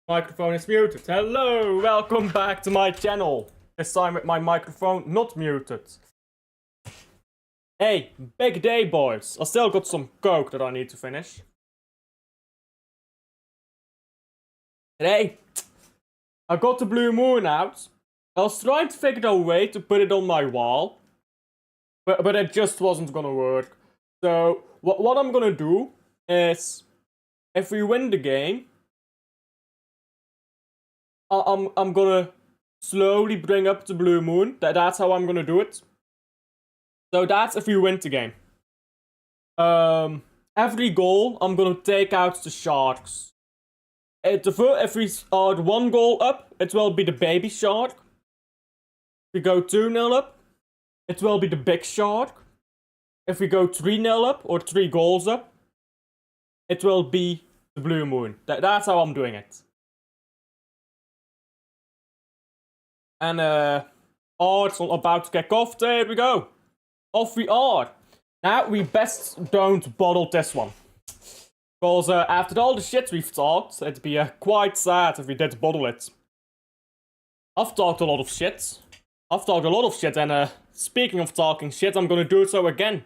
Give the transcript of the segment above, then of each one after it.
Microphone is muted. Hello, welcome back to my channel. This time with my microphone not muted. Hey, big day boys. I still got some coke that I need to finish. Today, I got the blue moon out. I was trying to figure out a way to put it on my wall. But it just wasn't gonna work. So, what I'm gonna do is, if we win the game, I'm gonna slowly bring up the blue moon. That's how I'm gonna do it. So that's if we win the game. Every goal, I'm gonna take out the sharks. If we start one goal up, it will be the baby shark. If we go 2-0 up, it will be the big shark. If we go 3-0 up, or 3 goals up, it will be the blue moon. That's how I'm doing it. And, it's about to kick off. There we go. Off we are. Now, we best don't bottle this one. Because after all the shit we've talked, it'd be quite sad if we did bottle it. I've talked a lot of shit. And speaking of talking shit, I'm gonna do so again.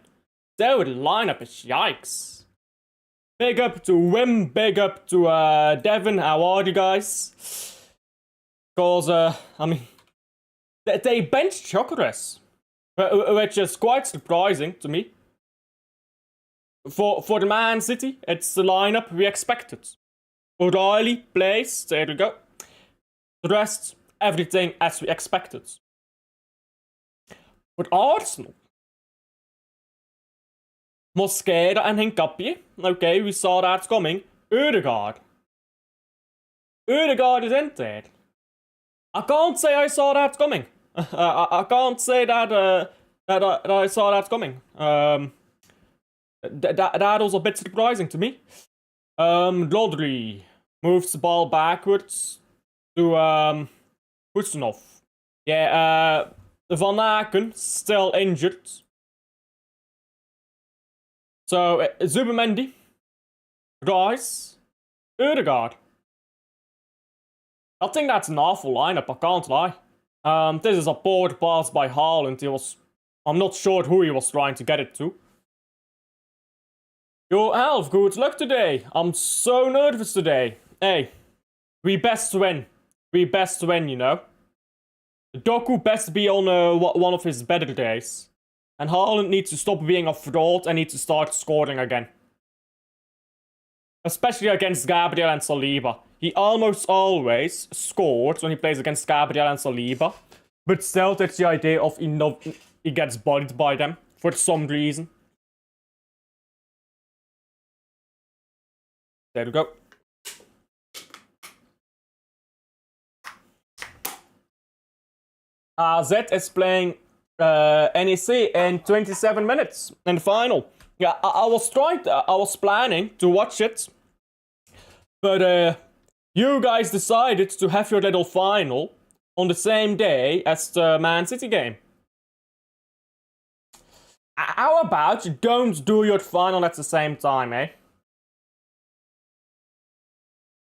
Dude, the lineup is yikes. Big up to Wim, big up to Devin, how are you guys? Because, I mean, they benched Chocolates, which is quite surprising to me. For the Man City, it's the lineup we expected. O'Reilly plays, there we go. The rest, everything as we expected. But Arsenal, Mosquera and Hincapie, okay, we saw that coming. Ødegaard is in there. I can't say I saw that coming. I can't say that I saw that coming. That was a bit surprising to me. Rodri moves the ball backwards to Kuznov. Yeah, Van Aken still injured. So Zubimendi, Rice, Ødegaard. I think that's an awful lineup, I can't lie. This is a poor pass by Haaland. I'm not sure who he was trying to get it to. Yo, Alf, good luck today. I'm so nervous today. Hey, we best win. You know. Doku best be on one of his better days. And Haaland needs to stop being a fraud and needs to start scoring again. Especially against Gabriel and Saliba. He almost always scores when he plays against Gabriel and Saliba. But still, that's the idea of he gets bodied by them for some reason. There we go. Z is playing NEC in 27 minutes in the final. Yeah, I was planning to watch it. But you guys decided to have your little final on the same day as the Man City game. How about you don't do your final at the same time, eh?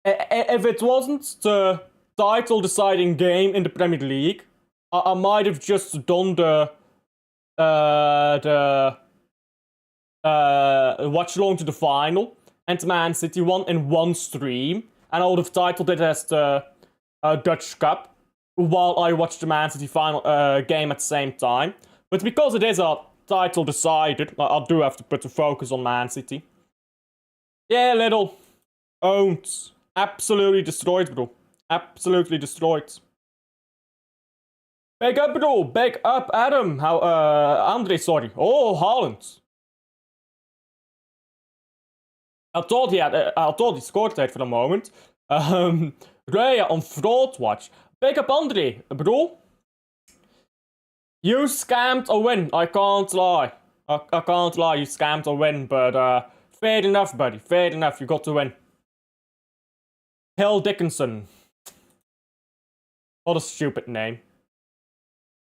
If it wasn't the title-deciding game in the Premier League, I might have just done the Watchalong to the final and the Man City one in one stream, and I would have titled it as the Dutch Cup while I watched the Man City final game at the same time. But because it is a title decided, I do have to put the focus on Man City. Yeah, little owned. Absolutely destroyed, bro. Absolutely destroyed. Big up, bro. Big up, Adam. Andre, sorry. Oh, Haaland. I thought he scored that for a moment. Raya on Fraud Watch. Big up, Andre, bro. You scammed a win. I can't lie. I can't lie. You scammed a win, but fair enough, buddy. Fair enough. You got to win. Hill Dickinson. What a stupid name.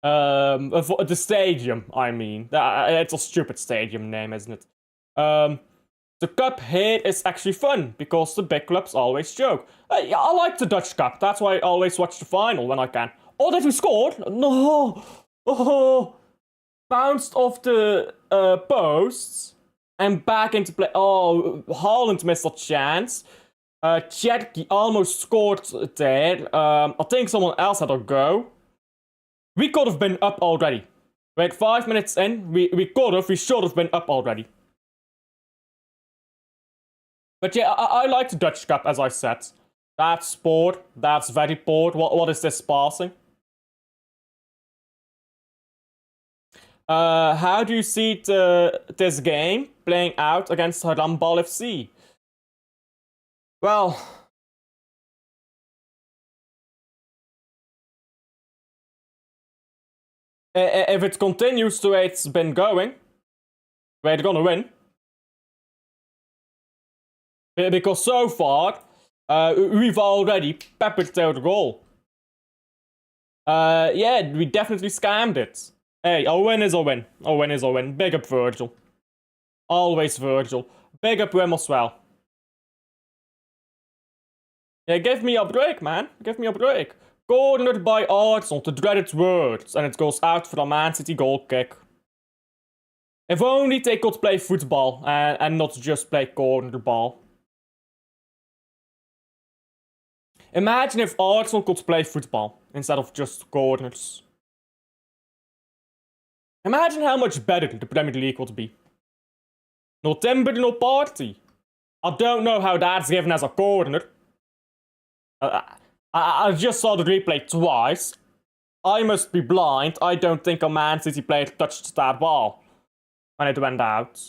The stadium, I mean. It's a stupid stadium name, isn't it? the cup here is actually fun, because the big clubs always choke. Yeah, I like the Dutch Cup, that's why I always watch the final when I can. Oh, that we scored? No! Oh! Bounced off the posts and back into play. Oh, Haaland missed a chance. Cherky almost scored there. I think someone else had a go. We could have been up already. Wait, 5 minutes in, we should have been up already. But yeah, I like the Dutch Cup, as I said. That's bored. That's very bored. What is this passing? How do you see this game playing out against Rambal FC? Well, if it continues the way it's been going, we're gonna win. Because so far, we've already peppered out the goal. Yeah, we definitely scammed it. Hey, a win is a win. A win is a win. Big up Virgil. Always Virgil. Big up Wim as well. Yeah, give me a break, man. Give me a break. Cornered by Arsenal, the dreaded words, and it goes out for a Man City goal kick. If only they could play football and not just play corner ball. Imagine if Arsenal could play football instead of just corners. Imagine how much better the Premier League would be. No timber, no party. I don't know how that's given as a corner. I just saw the replay twice. I must be blind. I don't think a Man City player touched that ball when it went out.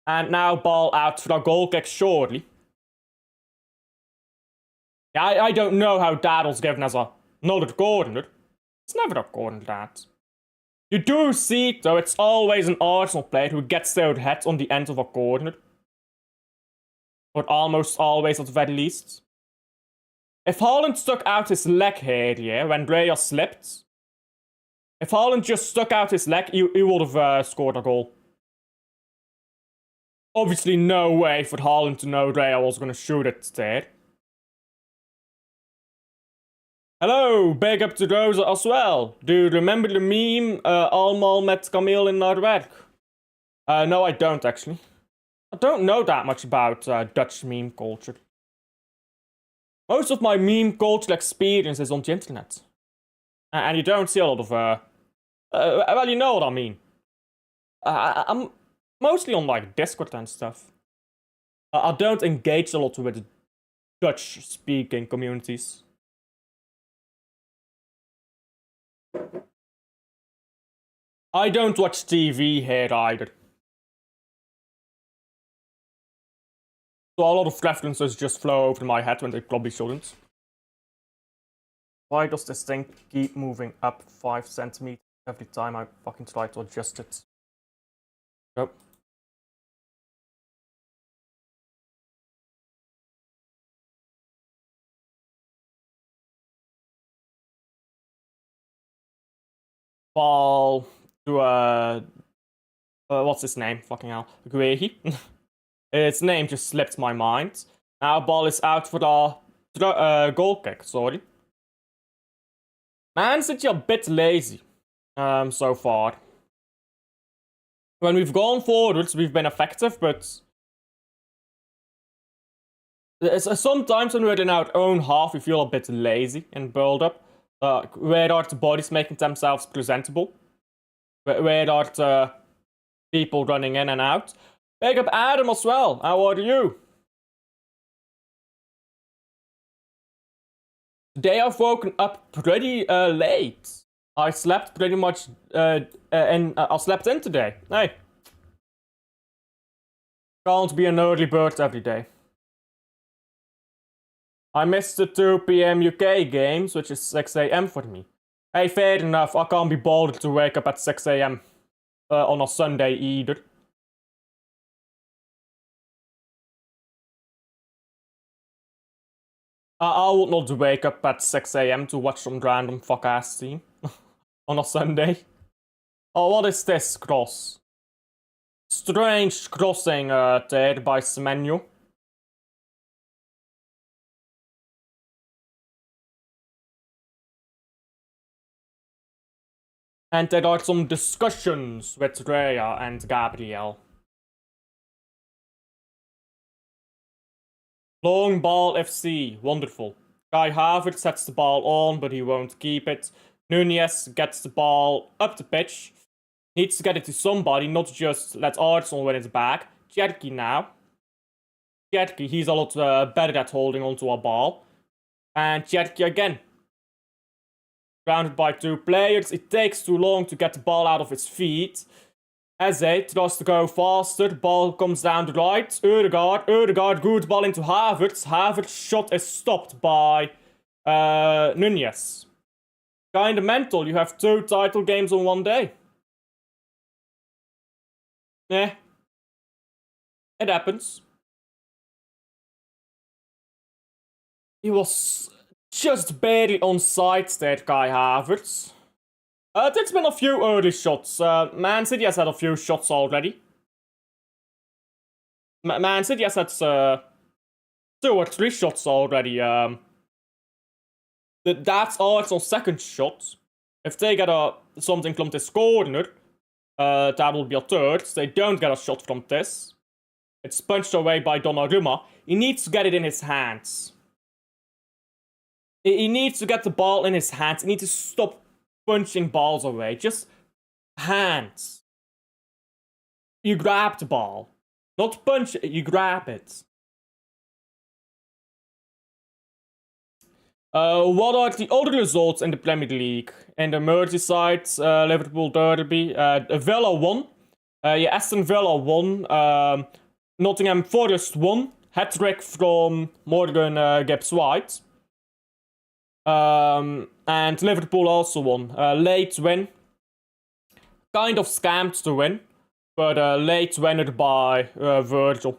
And now ball out for a goal kick, surely. Yeah, I don't know how that was given as another corner. It's never a corner, that. You do see, though, it's always an Arsenal player who gets their head on the end of a corner. Or almost always, at the very least. If Haaland stuck out his leg here, yeah, when Raya slipped. If Haaland just stuck out his leg, he would have scored a goal. Obviously, no way for Haaland to know Raya was going to shoot it there. Hello, big up to Rosa as well. Do you remember the meme, allemaal met Camille in naar werk? No, I don't actually. I don't know that much about Dutch meme culture. Most of my meme culture experience is on the internet. And you don't see a lot of, well, you know what I mean. I'm mostly on, like, Discord and stuff. I don't engage a lot with Dutch-speaking communities. I don't watch TV here either. So a lot of references just flow over my head when they probably shouldn't. Why does this thing keep moving up 5 centimeters every time I fucking try to adjust it? Go. Ball to what's his name? Fucking hell. Guehi. Its name just slipped my mind. Now ball is out for the goal kick, sorry. Man City a bit lazy so far. When we've gone forwards, we've been effective, but sometimes when we're in our own half, we feel a bit lazy in build-up. Where are the bodies making themselves presentable? Where are the people running in and out? Big up Adam as well. How are you? Today I've woken up pretty late. I slept pretty much I slept in today. Hey. Can't be an early bird every day. I missed the 2 PM UK games, which is 6 AM for me. Hey, fair enough, I can't be bothered to wake up at 6 AM on a Sunday either. I would not wake up at 6 AM to watch some random fuck-ass team on a Sunday. Oh, what is this cross? strange crossing there by Semenyo. And there are some discussions with Rhea and Gabriel. Long ball FC, wonderful. Kai Havertz sets the ball on, but he won't keep it. Nunez gets the ball up the pitch. Needs to get it to somebody, not just let Arsenal win it back. Cherky now. Cherky, he's a lot better at holding onto a ball. And Cherky again. Surrounded by two players. It takes too long to get the ball out of his feet. Eze tries to go faster. Ball comes down the right. Ødegaard, good ball into Havertz. Havertz' shot is stopped by Nunez. Kinda mental. You have 2 title games on one day. Eh. It happens. He was just barely onside there, Kai Havertz. There's been a few early shots. Man City has had a few shots already. Man City has had 2 or 3 shots already. That's Arsenal's second shot. If they get something from this corner, that will be a third. They don't get a shot from this. It's punched away by Donnarumma. He needs to get it in his hands. He needs to get the ball in his hands. He needs to stop punching balls away. Just hands. You grab the ball. Not punch it, you grab it. What are the other results in the Premier League? In the Merseyside, Liverpool Derby, Villa won. Aston Villa won. Nottingham Forest won. Hat-trick from Morgan Gibbs-White. And Liverpool also won. Late win. Kind of scammed to win. But late winner by Virgil.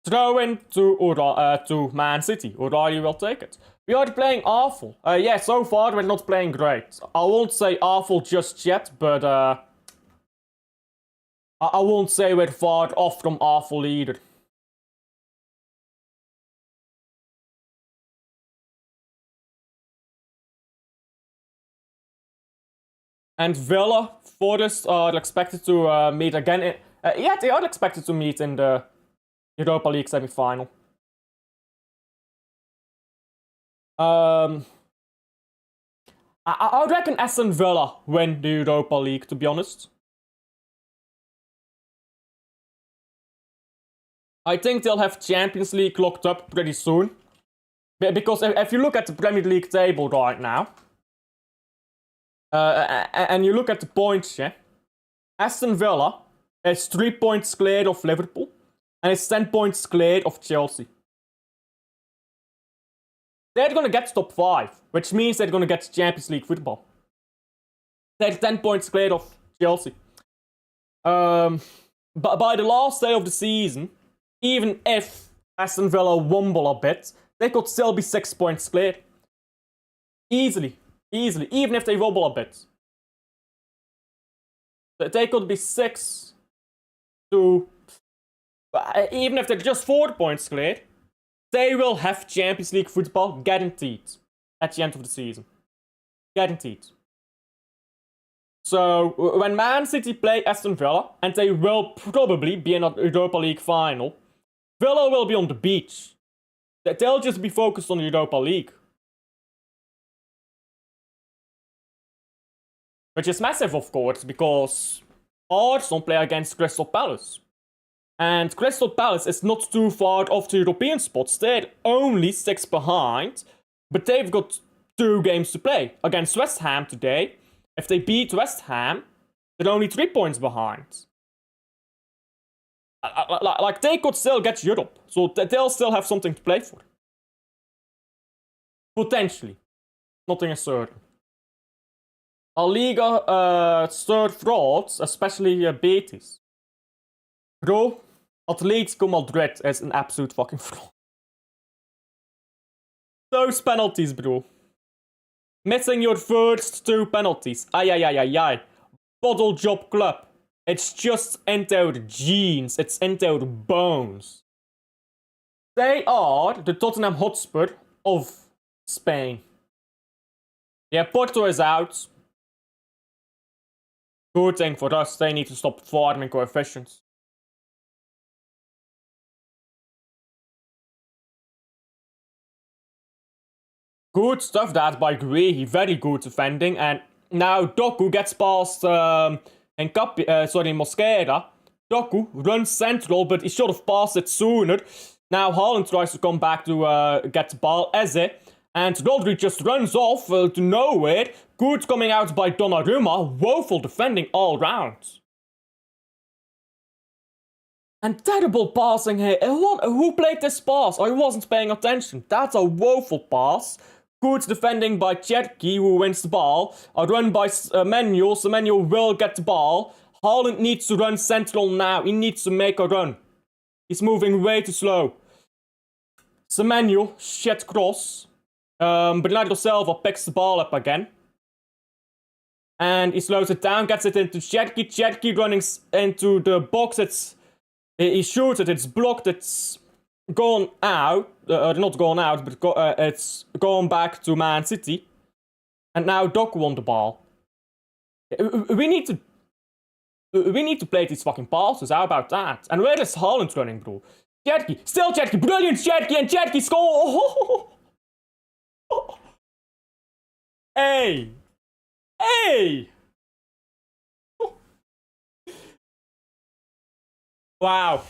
Throw in to Man City. O'Reilly will take it. We are playing awful. Yeah, so far we're not playing great. I won't say awful just yet, but I won't say we're far off from awful either. And Villa, Forest are expected to meet again. Yeah, they are expected to meet in the Europa League semi-final. I reckon Aston Villa win the Europa League, to be honest. I think they'll have Champions League locked up pretty soon. Because if you look at the Premier League table right now, and you look at the points, yeah, Aston Villa is 3 points clear of Liverpool, and it's 10 points clear of Chelsea. They're gonna get top 5, which means they're gonna get Champions League football. They're 10 points clear of Chelsea. But by the last day of the season, even if Aston Villa wumble a bit, they could still be 6 points clear. Easily, even if they wobble a bit. They could be 6 to... Even if they're just 4 points clear, they will have Champions League football guaranteed at the end of the season. Guaranteed. So, when Man City play Aston Villa, and they will probably be in a Europa League final, Villa will be on the beach. They'll just be focused on the Europa League. Which is massive, of course, because Arsenal play against Crystal Palace. And Crystal Palace is not too far off the European spots. They're only 6 behind, but they've got 2 games to play. Against West Ham today, if they beat West Ham, they're only 3 points behind. Like, they could still get Europe, so they'll still have something to play for. Potentially. Nothing is certain. A Liga third frauds, especially Betis. Bro, Atletico Madrid is an absolute fucking fraud. Those penalties, bro. Missing your first 2 penalties. Ay. Bottle job club. It's just into our genes. It's into our bones. They are the Tottenham Hotspur of Spain. Yeah, Porto is out. Good thing for us. They need to stop farming coefficients. Good stuff that by Guehi. Very good defending. And now Doku gets past Mosquera. Doku runs central, but he should have passed it sooner. Now Haaland tries to come back to get the ball. Eze. And Rodri just runs off to nowhere. Good coming out by Donnarumma. Woeful defending all round. And terrible passing here. Who played this pass? I wasn't paying attention. That's a woeful pass. Good defending by Cherki, who wins the ball. A run by Semenyo. Semenyo will get the ball. Haaland needs to run central now. He needs to make a run. He's moving way too slow. Semenyo, shit cross. Bernardo Silva picks the ball up again. And he slows it down, gets it into Cherki. Cherki running into the box. He shoots it, it's blocked, it's gone out. Not gone out, but it's gone back to Man City. And now Doku won the ball. We need to play these fucking passes, how about that? And where is Haaland running, bro? Cherki, still Cherki, brilliant Cherki, and Cherki score! Hey! Hey! Wow.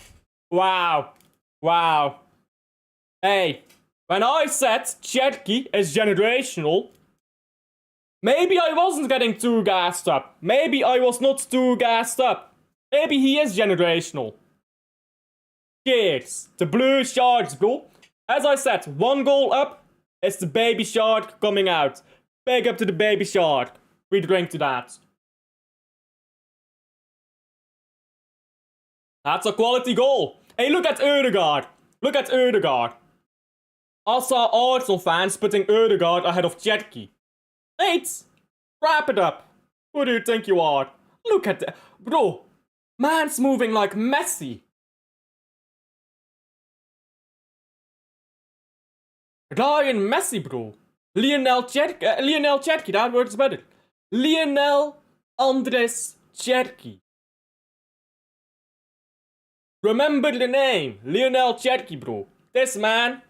Hey, when I said Cherki is generational, maybe I wasn't getting too gassed up. Maybe I was not too gassed up. Maybe he is generational. Cheers. The blue sharks, bro. As I said, 1 goal up, it's the baby shark coming out. Big up to the baby shark. We drink to that. That's a quality goal. Hey, look at Ødegaard. Look at Ødegaard. I saw Arsenal fans putting Ødegaard ahead of Cherki. Mate, wrap it up. Who do you think you are? Look at that. Bro, man's moving like Messi. Ryan Messi, bro. Lionel Cherki, that word's better. Lionel Andres Cherki. Remember the name, Lionel Cherki, bro. This man,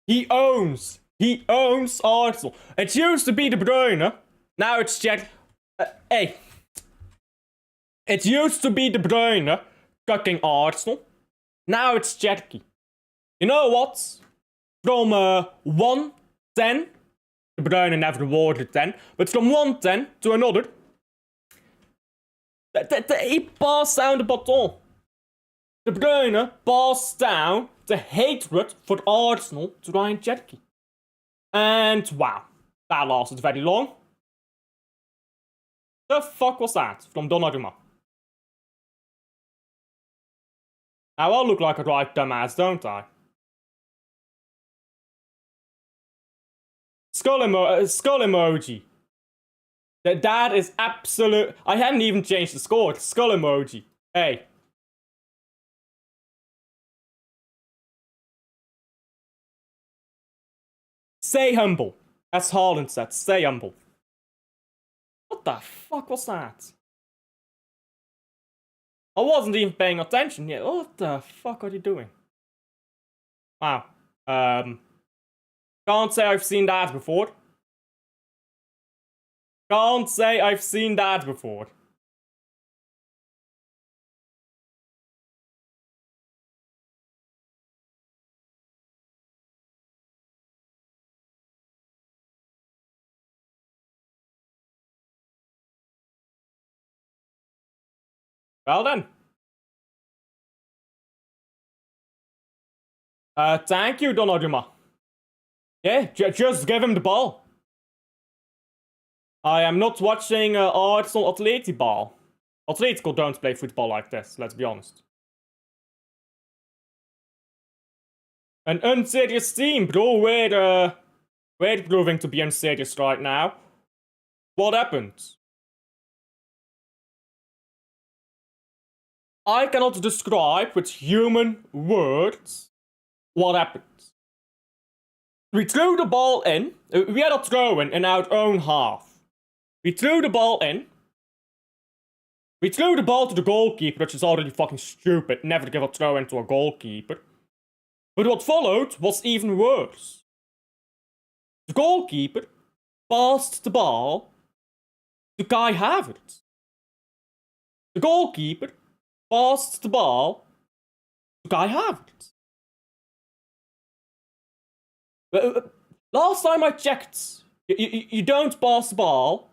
he owns Arsenal. It used to be De Bruyne, now it's Cherki. Hey, it used to be De Bruyne cucking Arsenal, now it's Cherki. You know what? From 1-10, De Bruyne never awarded 10, but from 1-10 to another, he passed down the baton. De Bruyne passed down the hatred for Arsenal to Ryan Cherki. And wow, that lasted very long. The fuck was that from Donnarumma? Now I look like a right dumbass, don't I? Skull emoji. That is absolute. I haven't even changed the score. Skull emoji. Hey. Stay humble. As Haaland said, stay humble. What the fuck was that? I wasn't even paying attention yet. What the fuck are you doing? Wow. Can't say I've seen that before. Can't say I've seen that before. Well then. Thank you, Donnarumma. Yeah, just give him the ball. I am not watching Arsenal Atleti ball. Atletico don't play football like this, let's be honest. An unserious team, bro, where We're proving to be unserious right now. What happened? I cannot describe with human words what happened. We threw the ball in. We had a throw in our own half. We threw the ball in. We threw the ball to the goalkeeper, which is already fucking stupid. Never to give a throw in to a goalkeeper. But what followed was even worse. The goalkeeper passed the ball to Kai Havertz. The goalkeeper passed the ball to Kai Havertz. Last time I checked, you don't pass the ball.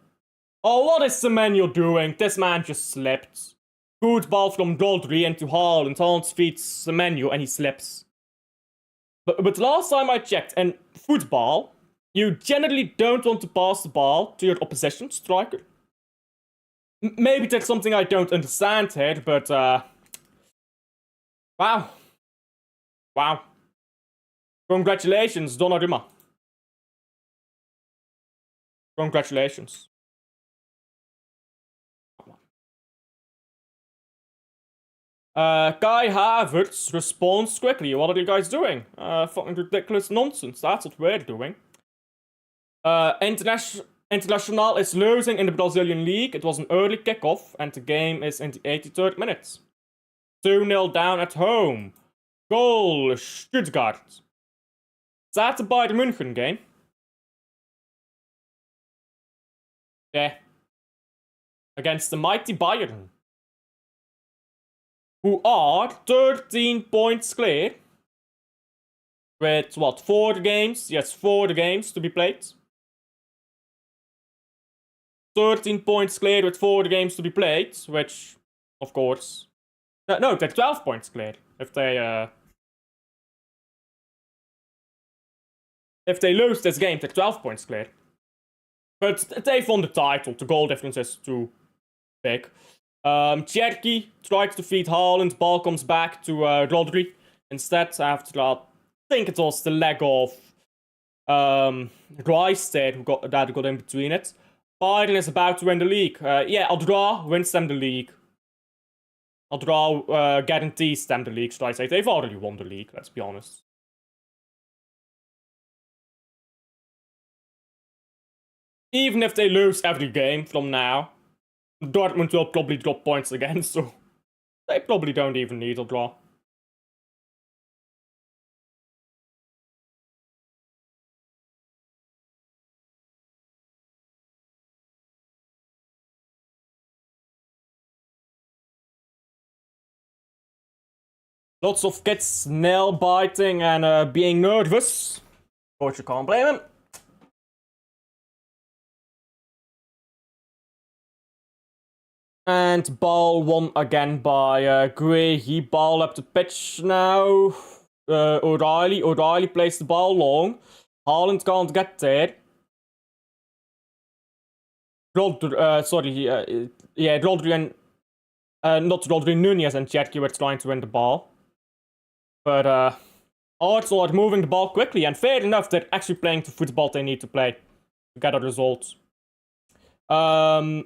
Oh, what is Semenyo doing? This man just slipped. Good ball from Rodri into Haaland. Haaland feeds Semenyo and he slips. But last time I checked, in football, you generally don't want to pass the ball to your opposition striker. Maybe that's something I don't understand here, but wow. Wow. Congratulations, Donnarumma. Congratulations. Kai Havertz responds quickly. What are you guys doing? Fucking ridiculous nonsense. That's what we're doing. International is losing in the Brazilian league. It was an early kickoff, and the game is in the 83rd minute. 2-0 down at home. Goal, Stuttgart. Is that the Bayern München game? Yeah. Against the mighty Bayern. Who are 13 points clear. With what, 4 games? Yes, 4 games to be played. 13 points clear with 4 games to be played, which, of course... No, they're 12 points clear. If they lose this game, they're 12 points clear. But they've won the title. The goal difference is too big. Cherky tries to feed Haaland. Ball comes back to Rodri. Instead, after I think it was the leg of Rice there that got in between it. Bayern is about to win the league. Yeah, a draw wins them the league. A draw guarantees them the league, should I say. They've already won the league, let's be honest. Even if they lose every game from now, Dortmund will probably drop points again, so they probably don't even need a draw. Lots of kids nail biting and being nervous. Coach, you can't blame him. And ball won again by Gray. He ball up the pitch now. O'Reilly plays the ball long. Haaland can't get there. Rodri and not Rodri, Nunez and Cherky were trying to win the ball. But Arsenal are moving the ball quickly, and fair enough, they're actually playing the football they need to play to get a result. I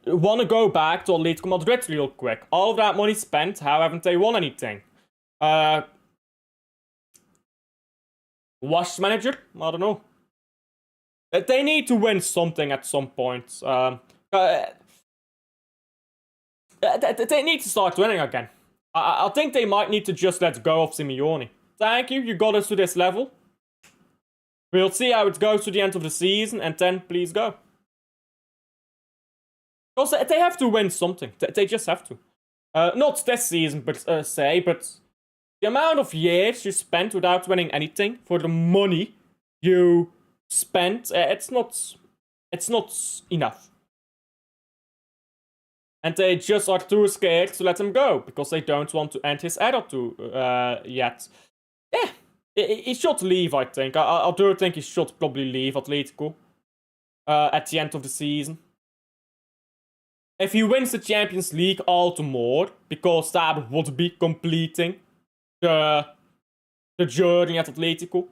want to go back to Atletico Madrid real quick. All of that money spent, how haven't they won anything? Wash manager? I don't know. They need to win something at some point. They need to start winning again. I think they might need to just let go of Simeone. Thank you, you got us to this level. We'll see how it goes to the end of the season, and then please go. Because they have to win something. They just have to. Not this season, but but the amount of years you spent without winning anything for the money you spent, it's not enough. And they just are too scared to let him go because they don't want to end his era yet. Yeah, he should leave, I think. I do think he should probably leave Atletico at the end of the season. If he wins the Champions League all the more, because that would be completing the journey at Atletico.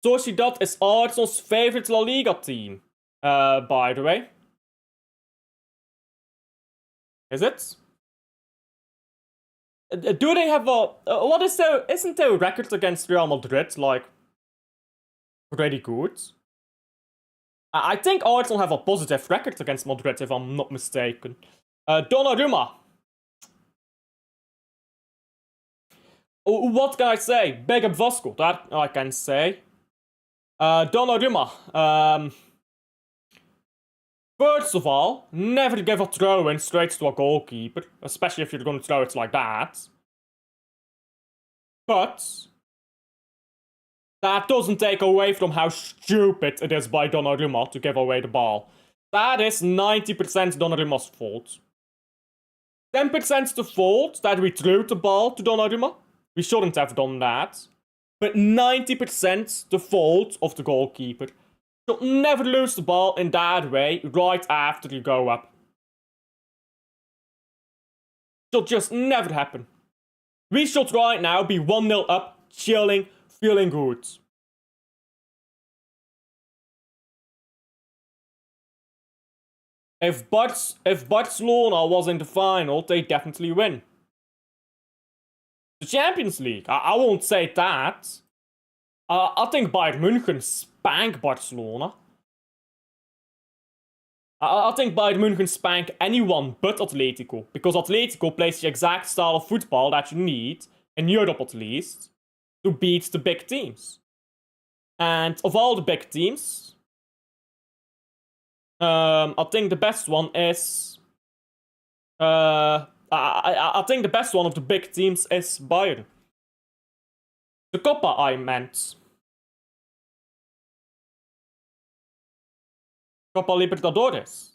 Sociedad is Arsenal's favorite La Liga team, by the way. Is it? Do they have a... what is their... Isn't their record against Real Madrid, like, pretty good? I think Arsenal have a positive record against Madrid, if I'm not mistaken. Donnarumma. What can I say? Big up Vasco, that I can say. Donnarumma. First of all, never give a throw-in straight to a goalkeeper, especially if you're going to throw it like that. But that doesn't take away from how stupid it is by Donnarumma to give away the ball. That is 90% Donnarumma's fault. 10% the fault that we threw the ball to Donnarumma. We shouldn't have done that. But 90% the fault of the goalkeeper. You'll never lose the ball in that way right after you go up. It'll just never happen. We should right now be 1-0 up, chilling, feeling good. If Barcelona was in the final, they definitely win. The Champions League, I won't say that. I think Bayern München spank Barcelona. I think Bayern München spank anyone but Atletico, because Atletico plays the exact style of football that you need, in Europe at least, to beat the big teams. And of all the big teams, I think the best one is... I think the best one of the big teams is Bayern. The Copa, I meant. Copa Libertadores.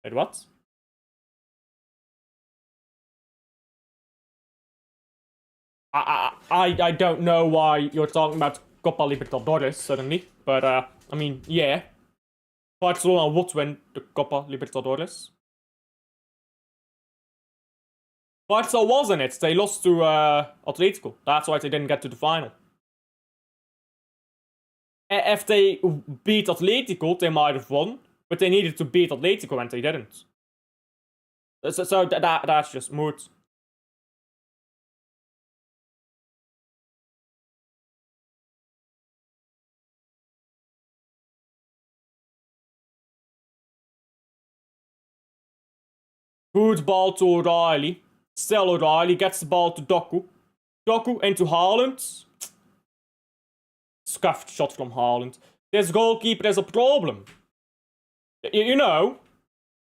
Wait, what? I don't know why you're talking about Copa Libertadores suddenly, but I mean, yeah. Barcelona would win the Copa Libertadores. Barca was in it. They lost to Atletico. That's why they didn't get to the final. If they beat Atletico, they might have won. But they needed to beat Atletico and they didn't. So that's just moot. Good ball to O'Reilly. Still O'Reilly gets the ball to Doku. Doku into Haaland. Scuffed shot from Haaland. This goalkeeper is a problem. You know,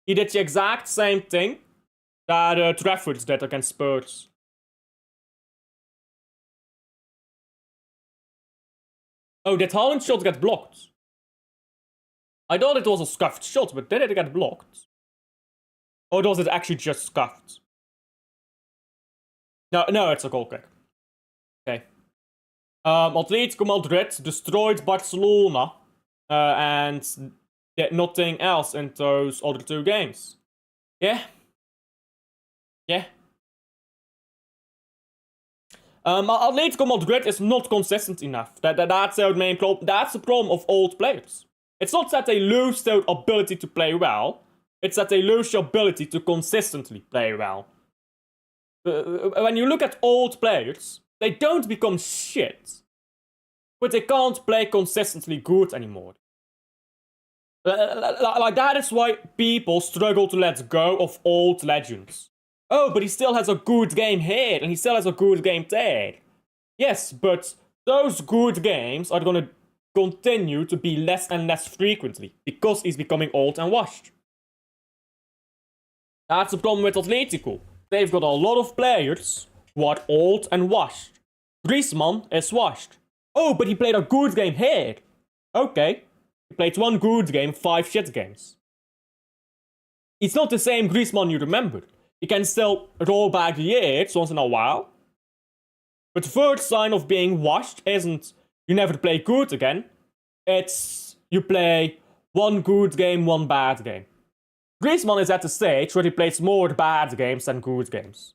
he did the exact same thing that Trafford did against Spurs. Oh, did Haaland's shot get blocked? I thought it was a scuffed shot, but did it get blocked? Or was it actually just scuffed? No, it's a goal kick. Okay. Atletico Madrid destroyed Barcelona and did nothing else in those other two games. Yeah. Yeah. Atletico Madrid is not consistent enough. That's their main problem. That's the problem of old players. It's not that they lose their ability to play well. It's that they lose the ability to consistently play well. When you look at old players, they don't become shit. But they can't play consistently good anymore. Like, that is why people struggle to let go of old legends. Oh, but he still has a good game here, and he still has a good game there. Yes, but those good games are gonna continue to be less and less frequently, because he's becoming old and washed. That's the problem with Atletico. They've got a lot of players who are old and washed. Griezmann is washed. Oh, but he played a good game here. Okay. He played one good game, 5 shit games. It's not the same Griezmann you remember. He can still roll back the years once in a while. But the first sign of being washed isn't you never play good again. It's you play one good game, one bad game. Griezmann is at the stage where he plays more bad games than good games.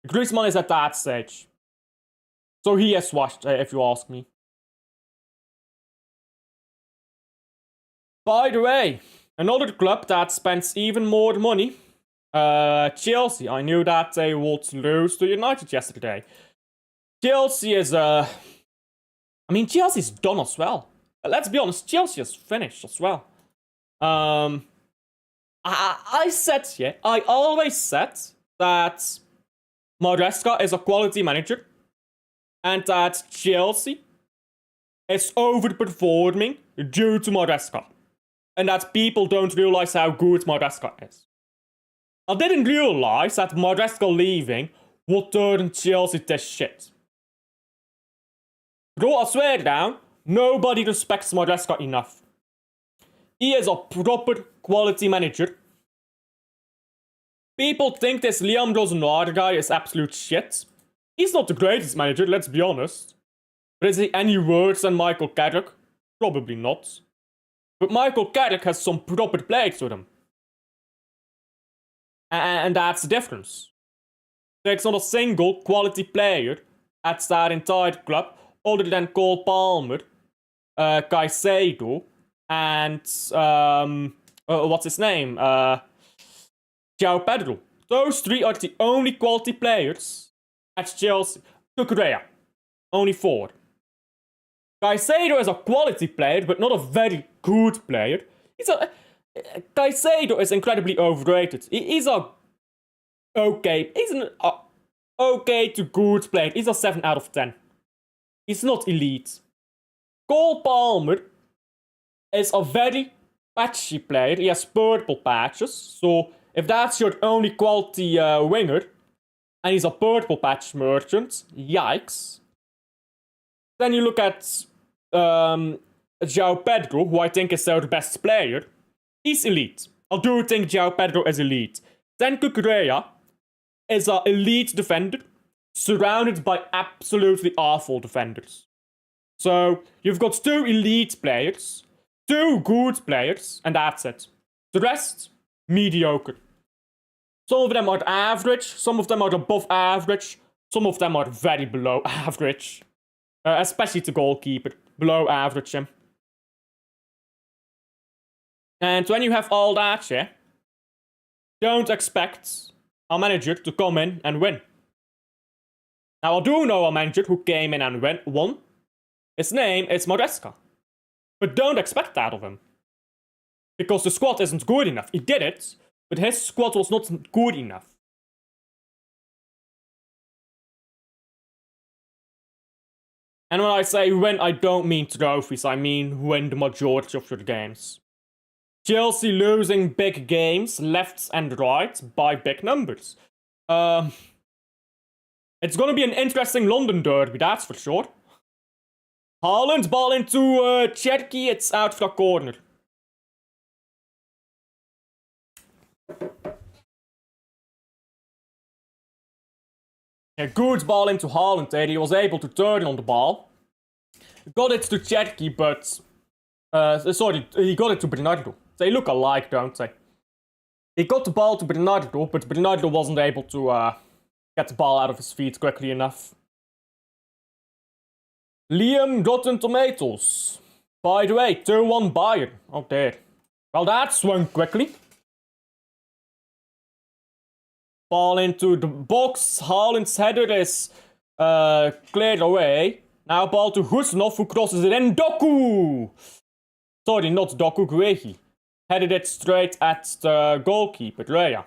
Griezmann is at that stage. So he is washed, if you ask me. By the way, another club that spends even more money, Chelsea. I knew that they would lose to United yesterday. Chelsea is, Chelsea's done as well. Let's be honest, Chelsea is finished as well. I always said that Maresca is a quality manager and that Chelsea is overperforming due to Maresca. And that people don't realize how good Maresca is. I didn't realize that Maresca leaving would turn Chelsea to shit. Bro, I swear down, nobody respects Maresca enough. He is a proper quality manager. People think this Liam Rosenwater guy is absolute shit. He's not the greatest manager, let's be honest. But is he any worse than Michael Carrick? Probably not. But Michael Carrick has some proper players with him. And that's the difference. There's not a single quality player at that entire club other than Cole Palmer, Caicedo, and what's his name? João Pedro. Those three are the only quality players at Chelsea. Cucurella. Only 4. Caicedo is a quality player, but not a very good player. Caicedo is incredibly overrated. He's an okay to good player. He's a 7 out of 10. He's not elite. Cole Palmer is a very patchy player. He has purple patches. So if that's your only quality winger, and he's a purple patch merchant, yikes. Then you look at João Pedro, who I think is their best player. He's elite. I do think João Pedro is elite. Then Cucurella is an elite defender, surrounded by absolutely awful defenders. So you've got 2 elite players, 2 good players, and that's it. The rest, mediocre. Some of them are average, some of them are above average, some of them are very below average. Especially the goalkeeper, below average. And when you have all that, don't expect a manager to come in and win. Now, I do know a manager who came in and won. His name is Maresca. But don't expect that of him. Because the squad isn't good enough. He did it, but his squad was not good enough. And when I say win, I don't mean trophies, I mean win the majority of your games. Chelsea losing big games, left and right, by big numbers. It's gonna be an interesting London derby, that's for sure. Haaland, ball into Cherky, it's out for a corner. A good ball into Haaland there. He was able to turn on the ball. Got it to Cherky, but... he got it to Bernardo. They look alike, don't they? He got the ball to Bernardo, but Bernardo wasn't able to get the ball out of his feet quickly enough. Liam Rotten Tomatoes. By the way, 2-1 Bayern. Oh dear. Well, that swung quickly. Ball into the box. Haaland's header is cleared away. Now ball to Husnov, who crosses it in. Doku! Sorry, not Doku, Guehi. Headed it straight at the goalkeeper, Rea.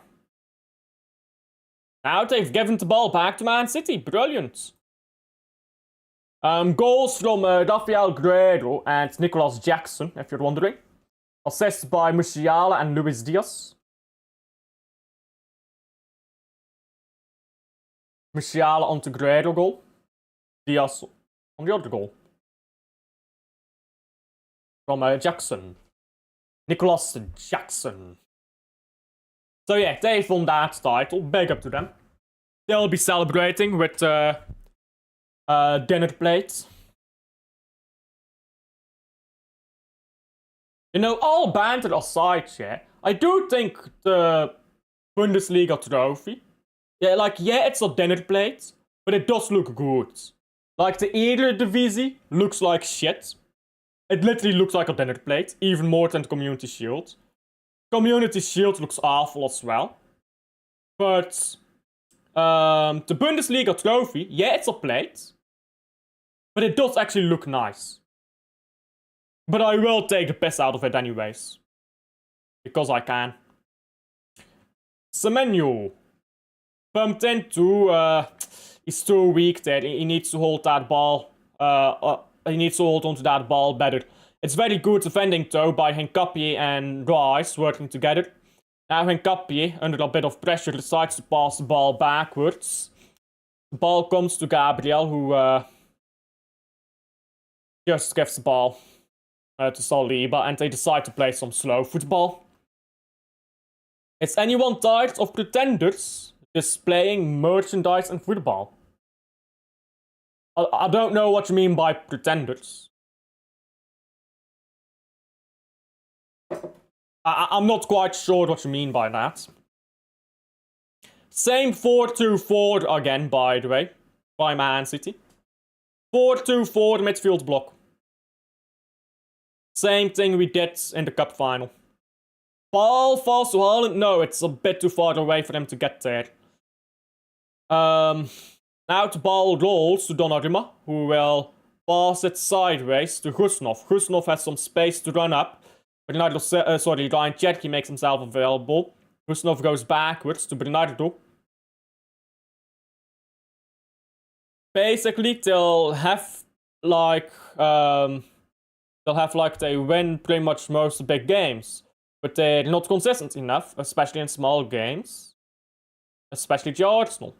Now they've given the ball back to Man City. Brilliant. Goals from Rafael Guerreiro and Nicolas Jackson, if you're wondering. Assists by Musiala and Luis Diaz. Musiala on the Guerreiro goal. Diaz on the other goal. From Jackson. Nicolas Jackson. So yeah, they've won that title. Big up to them. They'll be celebrating with dinner plates. You know, all banter aside, I do think the Bundesliga trophy, it's a dinner plate, but it does look good. Like, the Eredivisie looks like shit. It literally looks like a dinner plate, even more than the Community Shield. Community Shield looks awful as well. But the Bundesliga trophy, yeah, it's a plate. But it does actually look nice. But I will take the piss out of it anyways. Because I can. Semenyo. Bumped into, he's too weak there. He needs to hold that ball. He needs to hold onto that ball better. It's very good defending though by Hincapie and Rice working together. Now Hincapie, under a bit of pressure, decides to pass the ball backwards. The ball comes to Gabriel, who just gives the ball to Saliba, and they decide to play some slow football. Is anyone tired of pretenders displaying merchandise and football? I don't know what you mean by pretenders. I'm not quite sure what you mean by that. Same 4-2-4 again, by the way, by Man City. 4-2-4 midfield block. Same thing we did in the cup final. Ball falls to Haaland. No, it's a bit too far away for him to get there. Now the ball rolls to Donnarumma, who will pass it sideways to Gusnov. Gusnov has some space to run up. Bernardo, Ryan Cherki makes himself available. Gusnov goes backwards to Bernardo. Basically, they'll have like they win pretty much most big games, but they're not consistent enough, especially in small games, especially the Arsenal.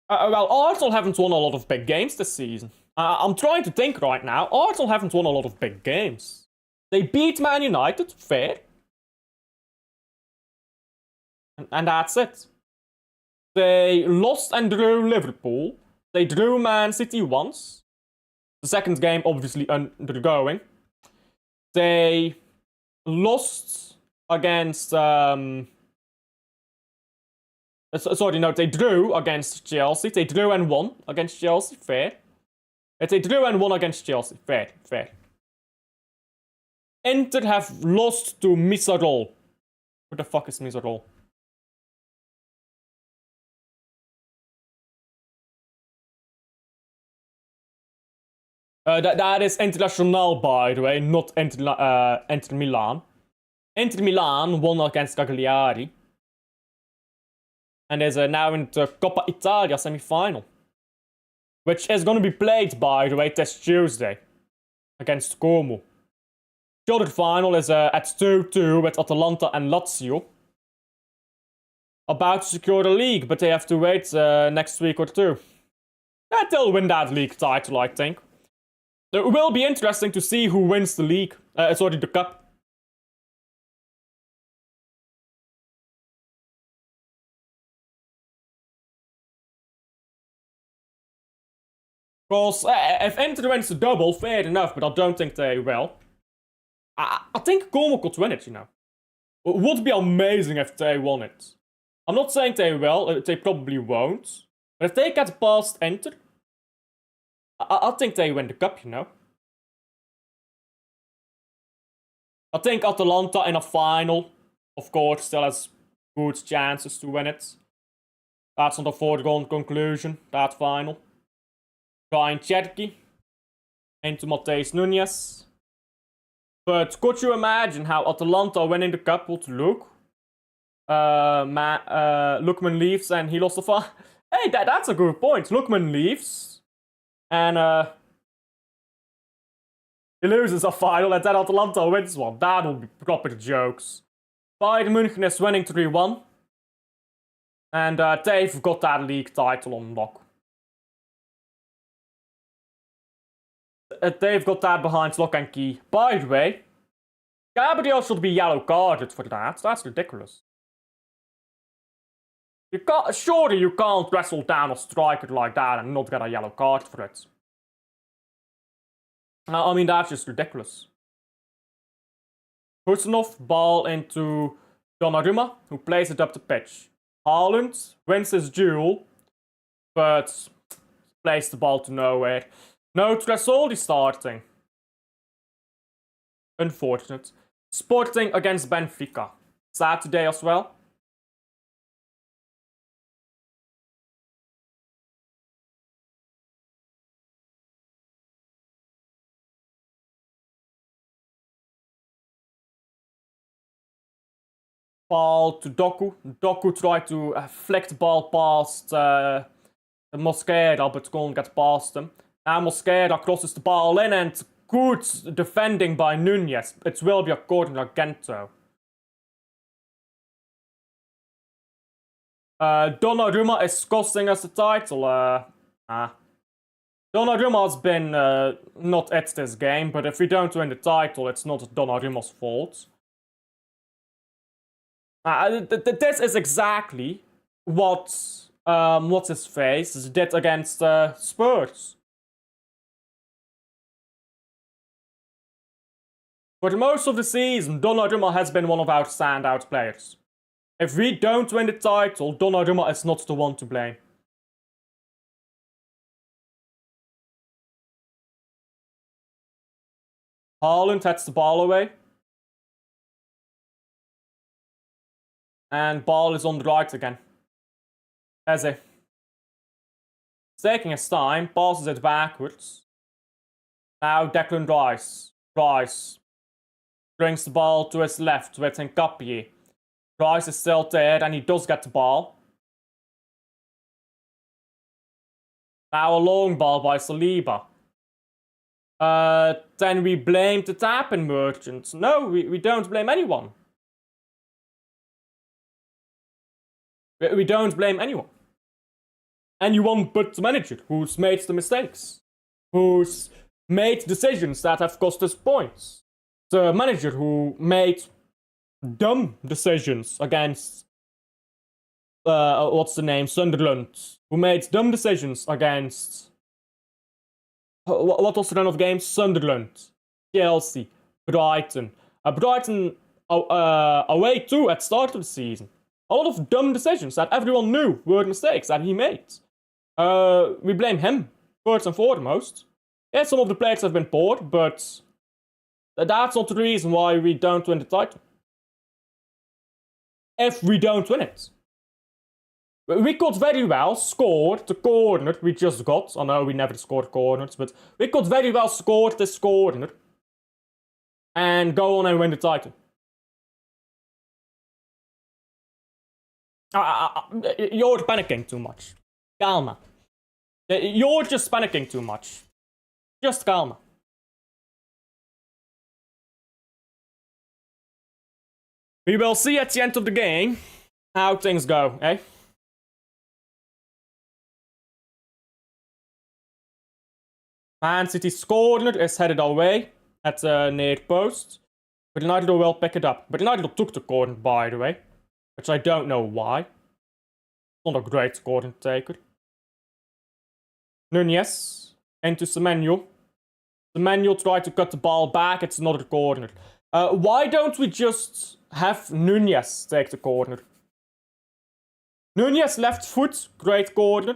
Well, Arsenal haven't won a lot of big games this season. I'm trying to think right now. Arsenal haven't won a lot of big games. They beat Man United, fair. And that's it. They lost and drew Liverpool. They drew Man City once. The second game, obviously, undergoing. They lost against... they drew against Chelsea. They drew and won against Chelsea, fair. They drew and won against Chelsea, fair. Inter have lost to Misarol. Who the fuck is Misarol? That is International, by the way, not Inter Milan. Inter Milan won against Cagliari. And is now in the Coppa Italia semi-final. Which is going to be played, by the way, this Tuesday. Against Como. The other final is at 2-2 with Atalanta and Lazio. About to secure the league, but they have to wait next week or two. They'll win that league title, I think. It will be interesting to see who wins the league. The cup. Because if Inter wins the double, fair enough, but I don't think they will. I think Como could win it, you know. It would be amazing if they won it. I'm not saying they will, they probably won't. But if they get past Inter, I think they win the cup, you know. I think Atalanta in a final, of course, still has good chances to win it. That's not a foregone conclusion, that final. Ryan Cherki into Mateus Nunes. But could you imagine how Atalanta winning the cup would look? Lookman leaves and he lost the final. Hey, that's a good point. Lookman leaves and he loses a final and then Atalanta wins one. That would be proper jokes. Bayern München is winning 3-1. And they've got that league title on lock. They've got that behind lock and key. By the way, Gabriel should be yellow carded for that. That's ridiculous. Surely you can't wrestle down a striker like that and not get a yellow card for it. I mean, that's just ridiculous. Husanov, ball into Donnarumma, who plays it up the pitch. Haaland wins his duel but plays the ball to nowhere. No Tresoldi starting. Unfortunate. Sporting against Benfica. Saturday as well. Ball to Doku. Doku tried to flick the ball past Mosquera, but couldn't get past him. Now Mosquera crosses the ball in, and good defending by Nunez. It will be a corner again, though. Donnarumma is costing us the title. Donnarumma has been not at this game, but if we don't win the title, it's not Donnarumma's fault. This is exactly what what's his face did against Spurs. For most of the season, Donnarumma has been one of our standout players. If we don't win the title, Donnarumma is not the one to blame. Haaland heads the ball away. And ball is on the right again. Eze. Taking his time, passes it backwards. Now Declan Rice. Rice brings the ball to his left with Nkapie. Rice is still there and he does get the ball. Now a long ball by Saliba. Then we blame the tap-in merchants. No, we don't blame anyone. We don't blame anyone. Anyone but the manager, who's made the mistakes. Who's made decisions that have cost us points. The manager who made dumb decisions against what's the name? Sunderland. Who made dumb decisions against what was the run of games? Sunderland, Chelsea, Brighton. Brighton away too at start of the season. A lot of dumb decisions that everyone knew were mistakes that he made. We blame him first and foremost. Yeah, some of the players have been poor, but that's not the reason why we don't win the title. If we don't win it. We could very well score the corner we just got. I know we never scored corners, but we could very well score this corner and go on and win the title. You're panicking too much. Calma. You're just panicking too much. Just calma. We will see at the end of the game how things go, eh? Man City's corner is headed away at the near post. But United will pick it up. But United took the corner, by the way. Which I don't know why. Not a great corner taker. Nunez into Semenyo. Semenyo tried to cut the ball back. It's another corner. Why don't we just have Nunez take the corner? Nunez left foot, great corner.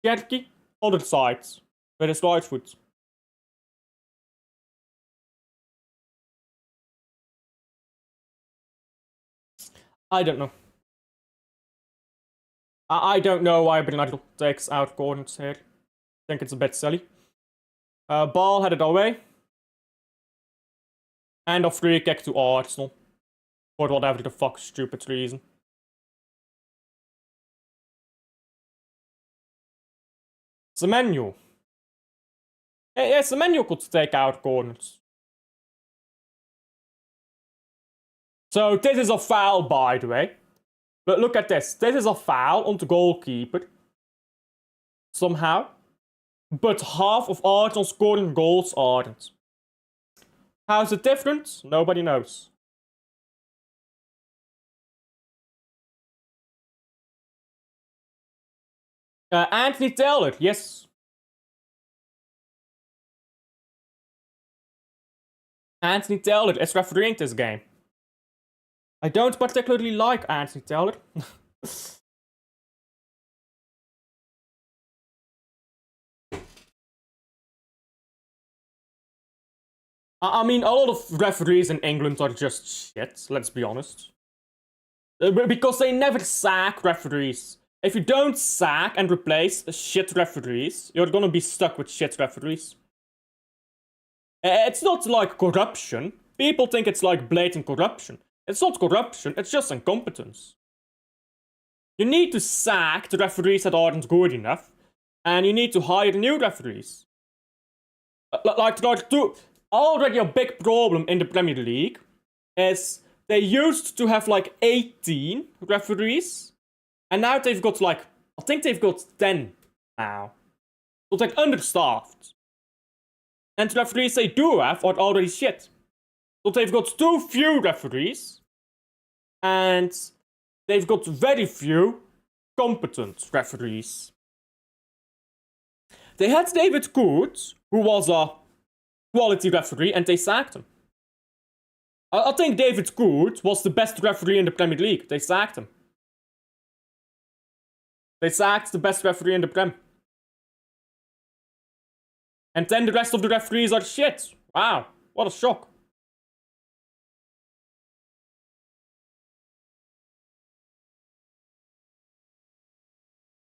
Kerky, other side, with his right foot. I don't know. I don't know why Bernardo takes out corners here. I think it's a bit silly. Ball headed away. And a free kick to Arsenal. For whatever the fuck stupid reason. Semenyo. Yeah, Semenyo could take out corners. So this is a foul, by the way. But look at this. This is a foul on the goalkeeper. Somehow. But half of Arsenal's scoring goals aren't. How's it different? Nobody knows. Anthony Taylor, yes. Anthony Taylor is refereeing this game. I don't particularly like Anthony Taylor. I mean, a lot of referees in England are just shit, let's be honest. Because they never sack referees. If you don't sack and replace shit referees, you're gonna be stuck with shit referees. It's not like corruption. People think it's like blatant corruption. It's not corruption, it's just incompetence. You need to sack the referees that aren't good enough, and you need to hire new referees. Like already a big problem in the Premier League is they used to have like 18 referees, and now they've got like, I think they've got 10 now. So it's like understaffed. And the referees they do have are already shit. So they've got too few referees, and they've got very few competent referees. They had David Good, who was a quality referee, and they sacked him. I think David Good was the best referee in the Premier League. They sacked him. They sacked the best referee in the Prem. And then the rest of the referees are shit. Wow, what a shock.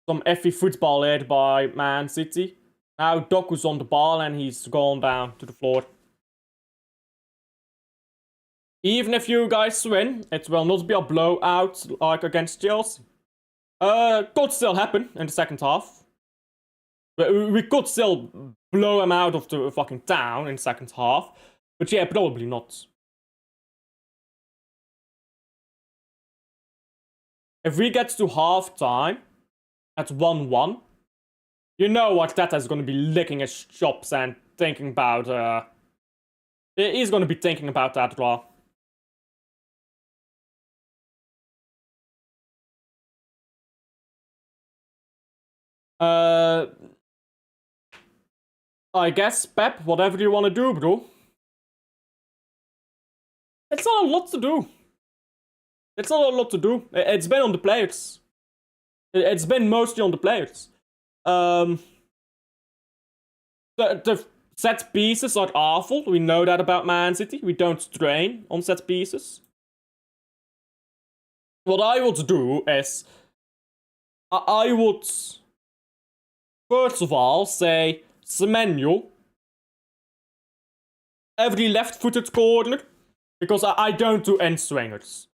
Some effy football led by Man City. Now Doku's on the ball and he's gone down to the floor. Even if you guys win, it will not be a blowout like against Chelsea. Could still happen in the second half. We could still blow them out of the fucking town in the second half. But yeah, probably not. If we get to halftime at 1-1, you know what Tata's gonna be licking his chops and thinking about, he's gonna be thinking about that draw. I guess, Pep, whatever you wanna do, bro. It's not a lot to do. It's not a lot to do. It's been on the players. It's been mostly on the players. The set pieces are awful. We know that about Man City. We don't train on set pieces. What I would do is, I would first of all say Semenyo every left-footed corner, because I don't do end swingers.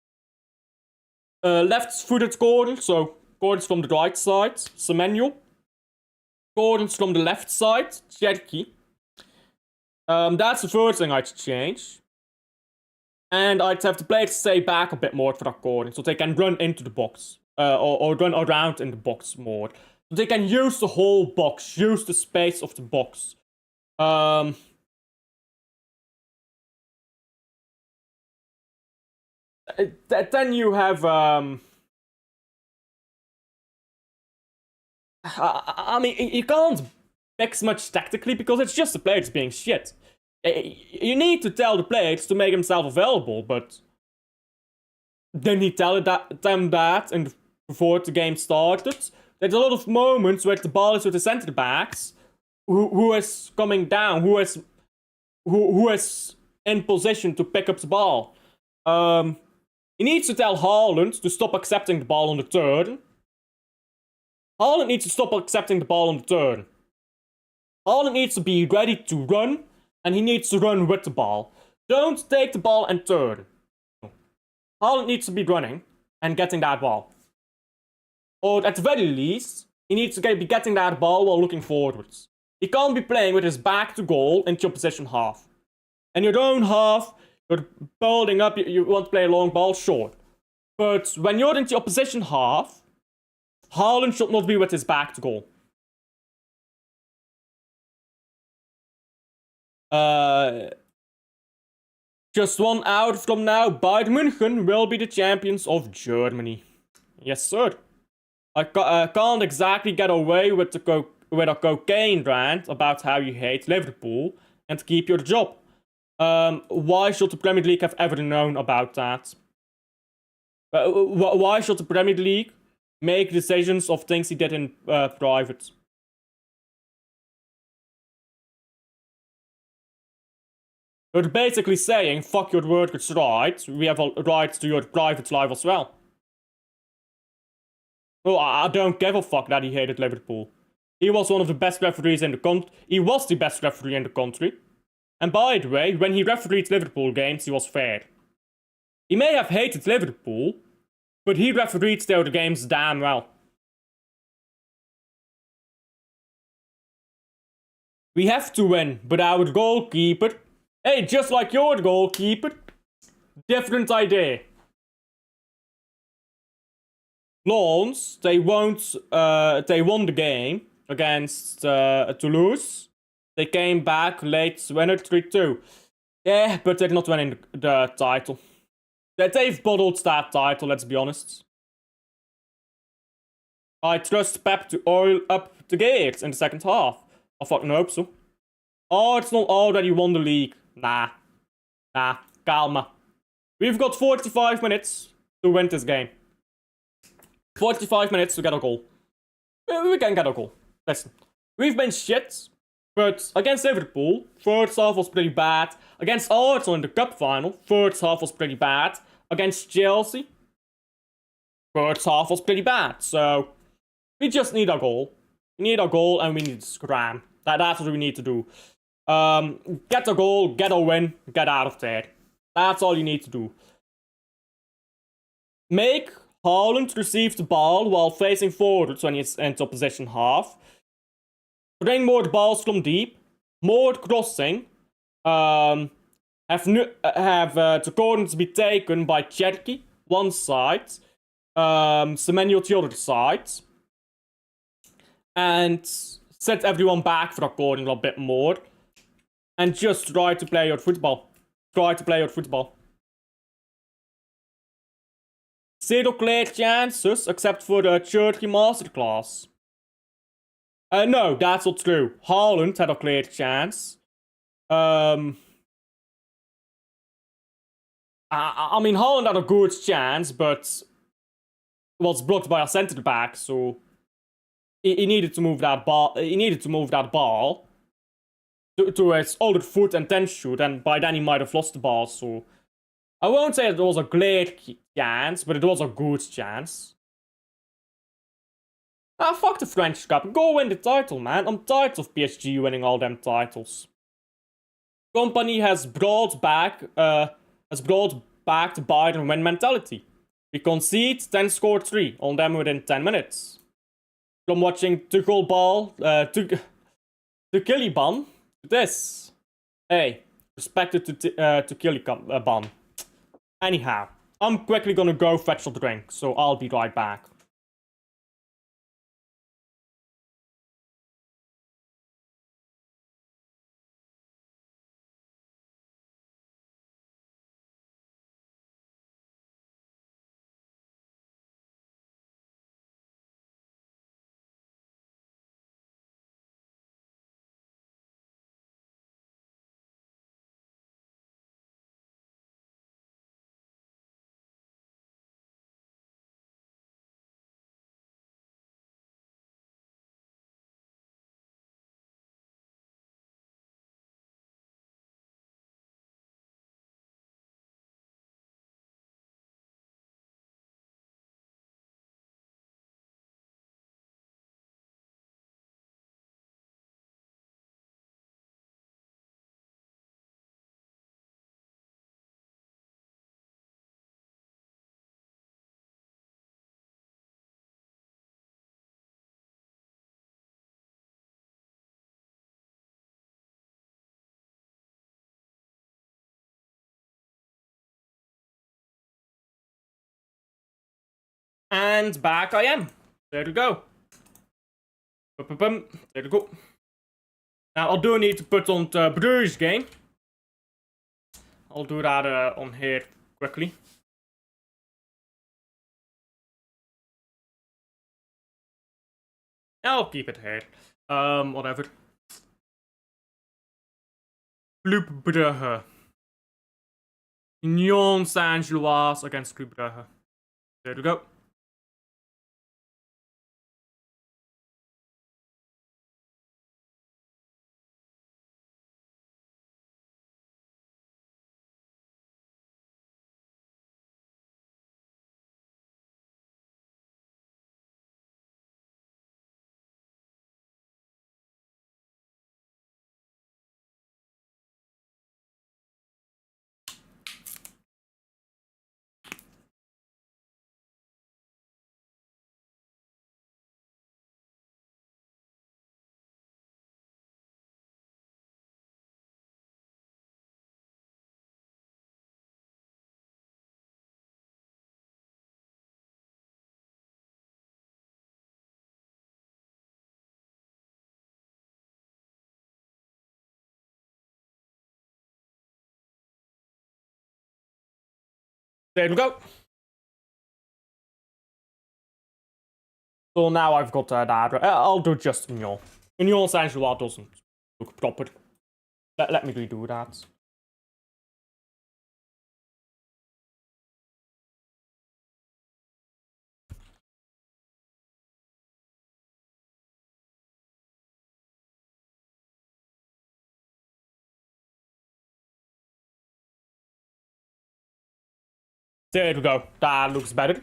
Left-footed corner, so corners from the right side, Semenyo. Corners from the left side, Cherki. That's the first thing I'd change. And I'd have the players stay back a bit more for that corner, so they can run into the box. Or run around in the box more. So they can use the whole box, use the space of the box. Then you have, I mean, you can't fix much tactically because it's just the players being shit. You need to tell the players to make themselves available, but then you tell them that before the game started. There's a lot of moments where the ball is with the centre backs, who is coming down, who is in position to pick up the ball. He needs to tell Haaland to stop accepting the ball on the turn. Haaland needs to stop accepting the ball on the turn. Haaland needs to be ready to run, and he needs to run with the ball. Don't take the ball and turn. Haaland needs to be running and getting that ball. Or at the very least, he needs to be getting that ball while looking forwards. He can't be playing with his back to goal into your position half. And your own half, you're building up, you want to play a long ball, sure. But when you're into your opposition half, Haaland should not be with his back to goal. Just 1 hour from now, Bayern München will be the champions of Germany. Yes, sir. I can't exactly get away with a cocaine rant about how you hate Liverpool and keep your job. Why should the Premier League have ever known about that? Why should the Premier League make decisions of things he did in private? You're basically saying, fuck your workers' rights, we have a right to your private life as well. Well, I don't give a fuck that he hated Liverpool. He was one of the best referees in the country. He was the best referee in the country. And by the way, when he refereed Liverpool games, he was fair. He may have hated Liverpool, but he refereed their games damn well. We have to win, but our goalkeeper... Hey, just like your goalkeeper. Different idea. Lawns, they won the game against Toulouse. They came back late, winner 3-2. Yeah, but they're not winning the title. They've bottled that title, let's be honest. I trust Pep to oil up the gears in the second half. I fucking hope so. Arsenal already won the league. Nah, calma. We've got 45 minutes to win this game. 45 minutes to get a goal. We can get a goal. Listen, we've been shit, but against Liverpool, first half was pretty bad. Against Arsenal in the cup final, first half was pretty bad. Against Chelsea, first half was pretty bad. So, we just need a goal. We need a goal and we need to scram. That's what we need to do. Get a goal, get a win, get out of there. That's all you need to do. Make Haaland receive the ball while facing forwards when he's into opposition half. Bring more balls from deep. More crossing. Have the corner to be taken by Cherky, one side. Semenyo the other side. And set everyone back for a corner a bit more. And just try to play your football. Zero clear chances, except for the Cherky masterclass. No, that's not true. Haaland had a clear chance. I mean, Haaland had a good chance, but was blocked by a centre back, so he needed to move that ball. To his other foot and then shoot, and by then he might have lost the ball. So I won't say it was a clear chance, but it was a good chance. Ah, fuck the French Cup. Go win the title, man. I'm tired of PSG winning all them titles. Company has brought back the Bayern win mentality. We concede, then score 3 on them within 10 minutes. From watching Tuchel ball, Tucheliban to this. Hey, respected to Tucheliban. Anyhow, I'm quickly gonna go fetch a drink, so I'll be right back. And back I am. There we go. There we go. Now I do need to put on the Bruges game. I'll do that on here quickly. I'll keep it here. Whatever. Club Brugge. Union Saint-Gilloise against Club Brugge. There we go. There we go. So now I've got that. I'll do just Union. Union Saint-Gilloise doesn't look proper. Let me redo that. There we go. That looks better.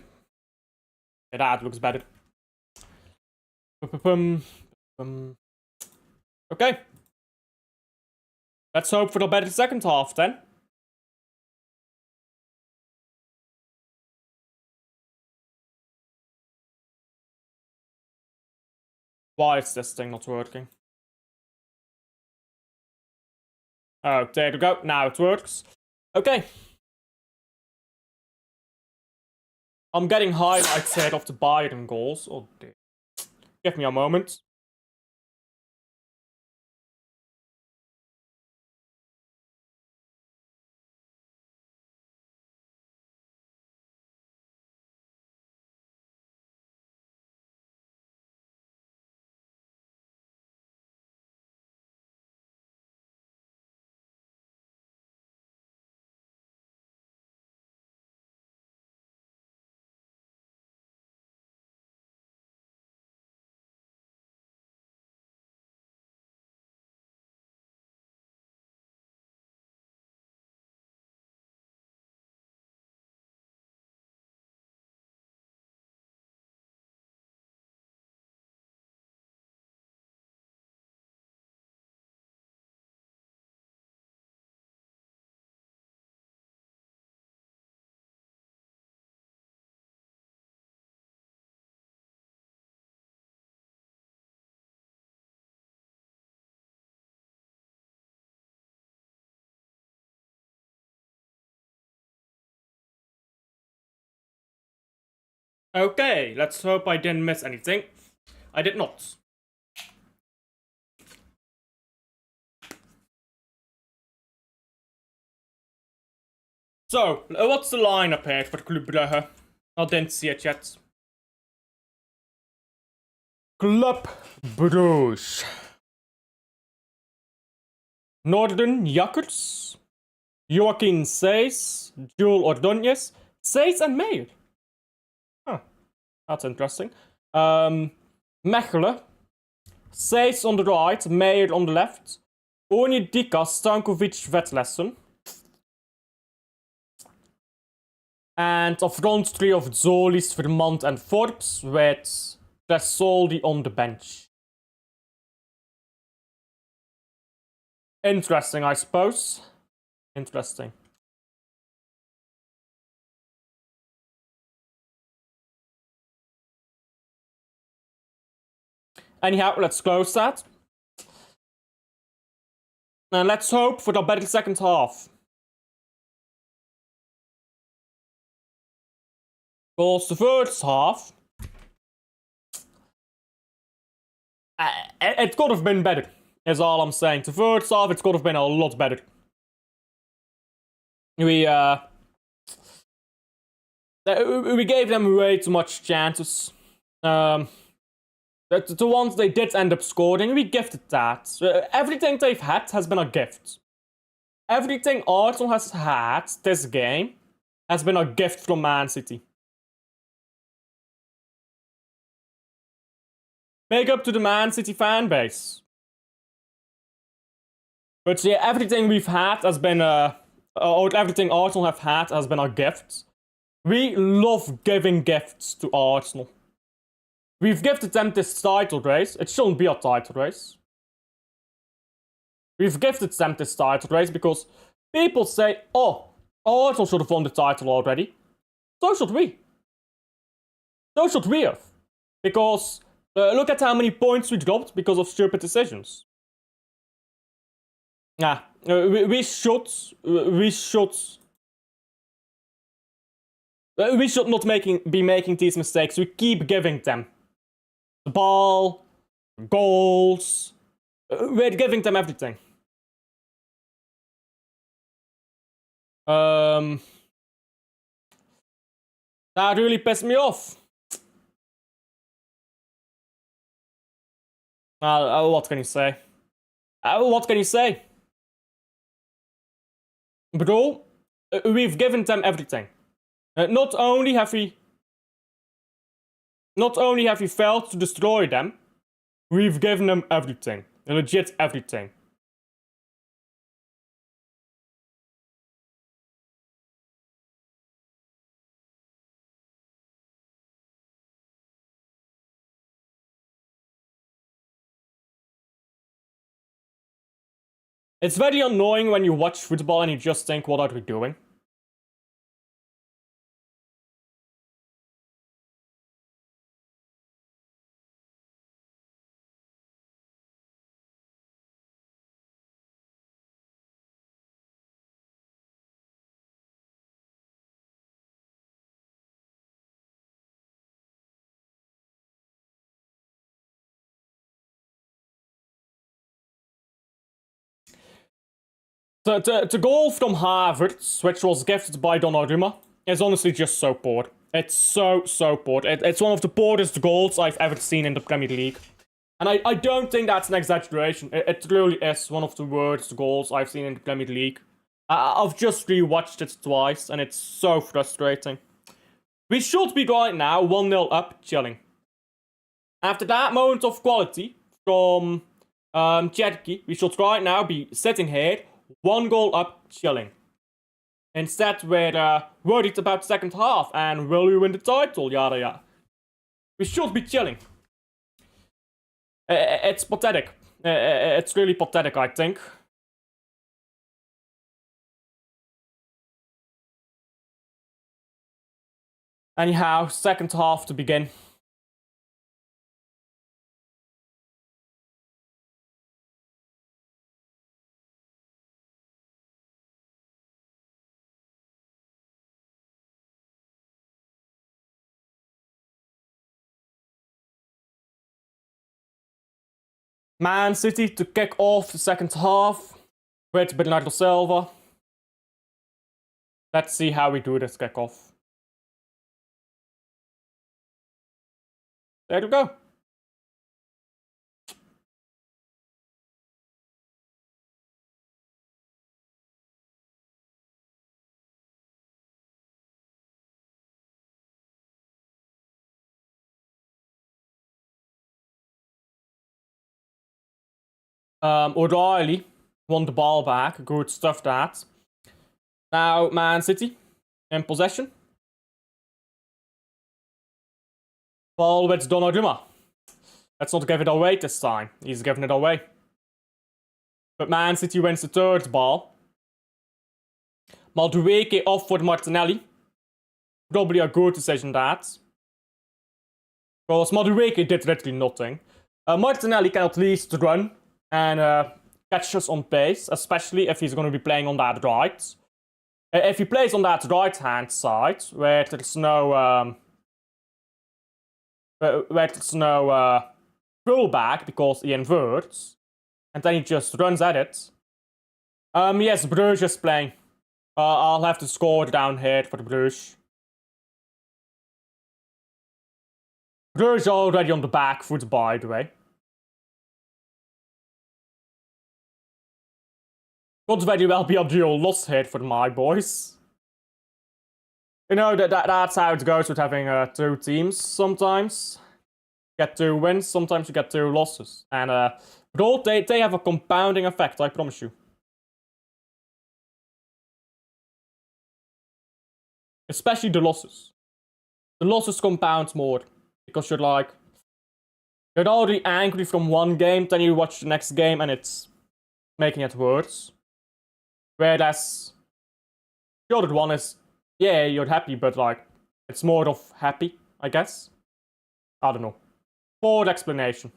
Yeah, that looks better. Okay. Let's hope for the better second half then. Why is this thing not working? Oh, there we go. Now it works. Okay. I'm getting highlights here of the Bayern goals. Oh dear. Give me a moment. Okay, let's hope I didn't miss anything. I did not. So, what's the lineup here for Club Brugge? I didn't see it yet. Club Brugge. Northern Jakkers. Joaquin Seys. Jules Ordonez. Seys and Meyer. Huh. That's interesting. Mechelen. Seys on the right. Meyer on the left. Onjedika, Stankovic, Vetlessen. And a front three of Zolis, Vermont, and Forbes with Tresoldi on the bench. Interesting, I suppose. Interesting. Anyhow, let's close that. And let's hope for the better second half. Because the first half, it could have been better, is all I'm saying. The first half, it could have been a lot better. We gave them way too much chances. The ones they did end up scoring, we gifted that. Everything they've had has been a gift. Everything Arsenal has had this game has been a gift from Man City. Make up to the Man City fan base. But yeah, everything we've had has been or everything Arsenal have had has been a gift. We love giving gifts to Arsenal. We've gifted them this title race. It shouldn't be a title race. We've gifted them this title race because people say, oh, Arsenal should have won the title already. So should we. So should we have. Because look at how many points we dropped because of stupid decisions. Yeah, we should not be making these mistakes. We keep giving them the ball, goals. We're giving them everything. That really pissed me off. What can you say? What can you say? Bro, we've given them everything. Not only have we failed to destroy them, we've given them everything. Legit everything. It's very annoying when you watch football and you just think, what are we doing? The goal from Havertz, which was gifted by Donnarumma, is honestly just so poor. It's so poor. It's one of the poorest goals I've ever seen in the Premier League. And I don't think that's an exaggeration. It really is one of the worst goals I've seen in the Premier League. I've just rewatched it twice, and it's so frustrating. We should be right now 1-0 up, chilling. After that moment of quality from Cherki, we should right now be sitting here, 1 goal up, chilling. Instead, we're worried about the second half, and will we win the title, yada yada. We should be chilling. It's pathetic. It's really pathetic, I think. Anyhow, second half to begin. Man City to kick off the second half with Bernardo Silva. Let's see how we do this kickoff. There we go. O'Reilly won the ball back. Good stuff, that. Now, Man City in possession. Ball with Donnarumma. Let's not give it away this time. He's giving it away. But Man City wins the third ball. Madueke off for Martinelli. Probably a good decision, that. Because Madueke did literally nothing. Martinelli can at least run and catch us on pace, especially if he's going to be playing on that right. If he plays on that right-hand side, where there's no fullback because he inverts, and then he just runs at it. Yes, Bruges is playing. I'll have to score down here for the Bruges. Bruges already on the back foot, by the way. Could very well be a dual loss here for my boys. You know, that's how it goes with having two teams sometimes. You get 2 wins, sometimes you get 2 losses. And but they have a compounding effect, I promise you. Especially the losses. The losses compound more. Because you're already angry from one game, then you watch the next game and it's making it worse. Whereas the other one is, yeah, you're happy, but it's more of happy, I guess. I don't know. Poor explanation.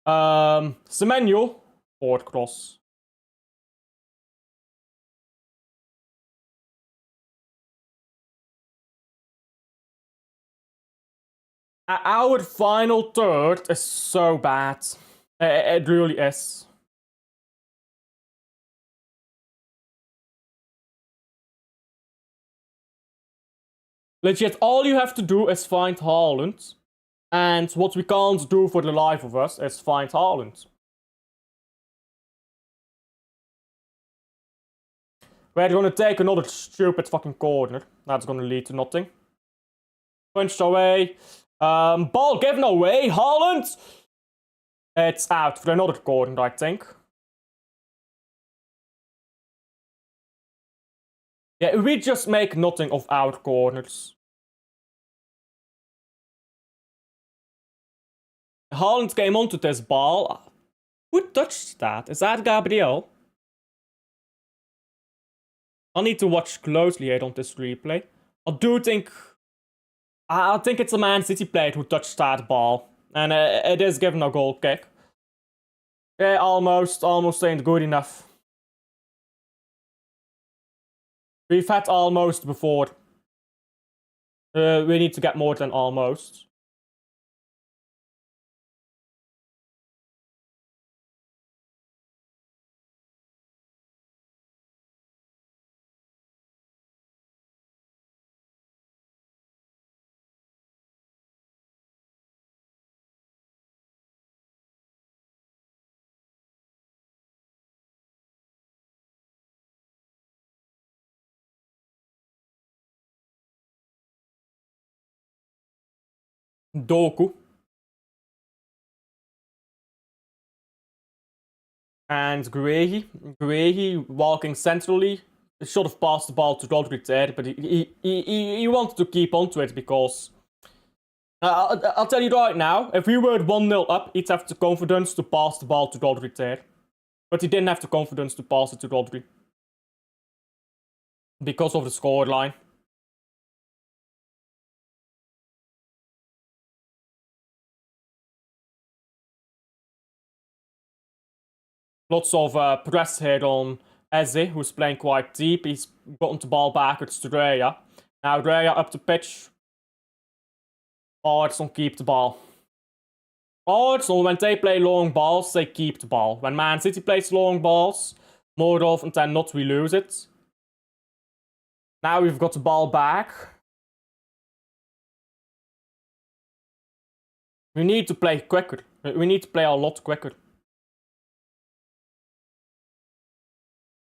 Semenyo, forward cross. Our final third is so bad. It really is. Legit, all you have to do is find Haaland. And what we can't do for the life of us is find Haaland. We're gonna take another stupid fucking corner. That's gonna lead to nothing. Punched away. Ball given away. Haaland! It's out for another corner, I think. Yeah, we just make nothing of our corners. Haaland came onto this ball. Who touched that? Is that Gabriel? I need to watch closely here on this replay. I think it's a Man City player who touched that ball. And it is given a goal kick. Yeah, almost ain't good enough. We've had almost before. We need to get more than almost. Doku. And Guehi walking centrally. Should have passed the ball to Rodri there, but he wanted to keep onto it because... I'll tell you right now, if we were 1-0 up, he'd have the confidence to pass the ball to Rodri there. But he didn't have the confidence to pass it to Rodri. Because of the scoreline. Lots of press here on Eze, who's playing quite deep. He's gotten the ball backwards to Raya. Now Raya up the pitch. Arsenal keep the ball. Arsenal, when they play long balls, they keep the ball. When Man City plays long balls, more often than not we lose it. Now we've got the ball back. We need to play quicker. We need to play a lot quicker.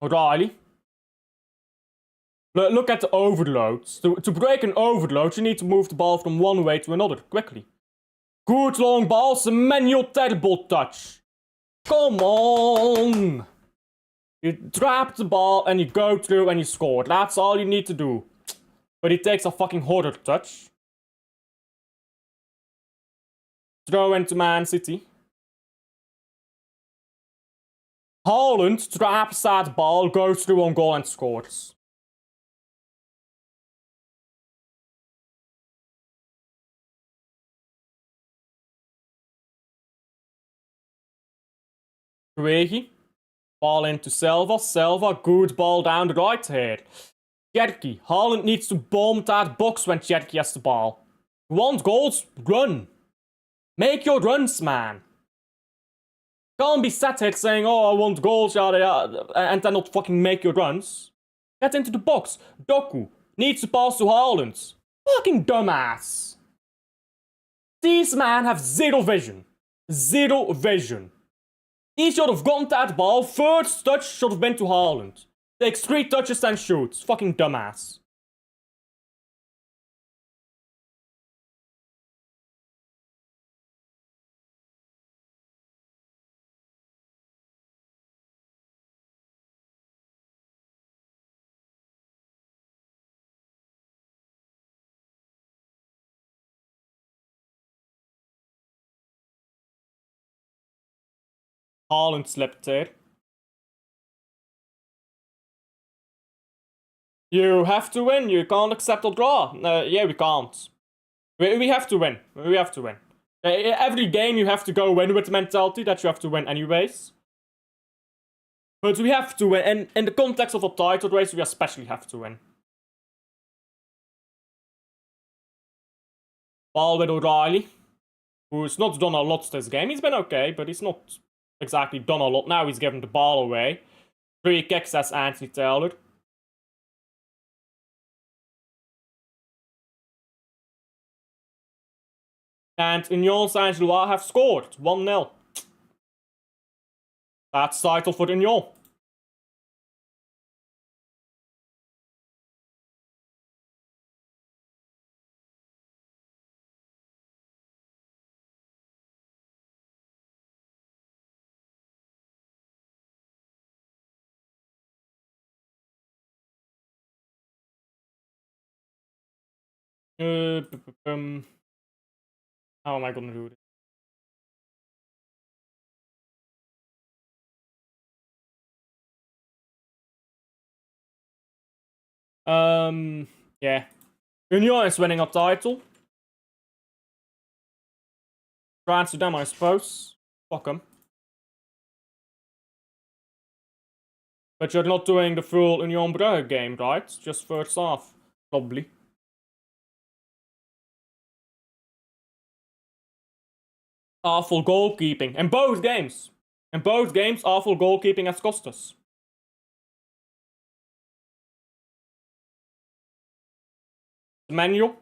O'Reilly. Look at the overloads. To break an overload, you need to move the ball from one way to another, quickly. Good long ball, Semenyo, terrible touch. Come on! You trap the ball and you go through and you score. That's all you need to do. But he takes a fucking horror touch. Throw into Man City. Haaland traps that ball, goes through on goal and scores. Guehi. Ball into Silva. Silva, good ball down the right here. Cherki. Haaland needs to bomb that box when Cherki has the ball. You want goals? Run. Make your runs, man. Can't be sat here saying, oh, I want goals, yada yada, and then not fucking make your runs. Get into the box. Doku needs to pass to Haaland. Fucking dumbass. These men have zero vision. Zero vision. He should have gotten that ball. First touch should have been to Haaland. Takes 3 touches and shoots. Fucking dumbass. Haaland slipped there. You have to win. You can't accept a draw. Yeah, we can't. We have to win. We have to win. Every game you have to go win with the mentality that you have to win anyways. But we have to win. And in the context of a title race, we especially have to win. Ball with O'Reilly, who's not done a lot this game. He's been okay, but he's not exactly done a lot. Now he's given the ball away. 3 kicks as Anthony Taylor. And Union Saint-Gilloise have scored 1-0. That's title for Union. How am I gonna do this? Yeah. Union is winning a title. Transfer them, I suppose. Fuck them. But you're not doing the full Union Brugge game, right? Just first half, probably. Awful goalkeeping. In both games. In both games, awful goalkeeping has cost us. The manual.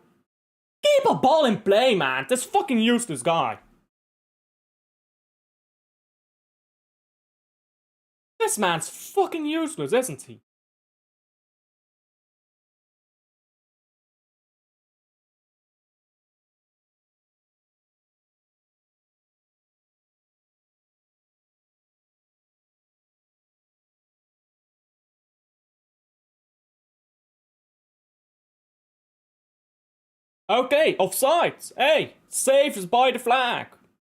Keep a ball in play, man. This fucking useless guy. This man's fucking useless, isn't he? Okay, offside. Hey, saved by the flag.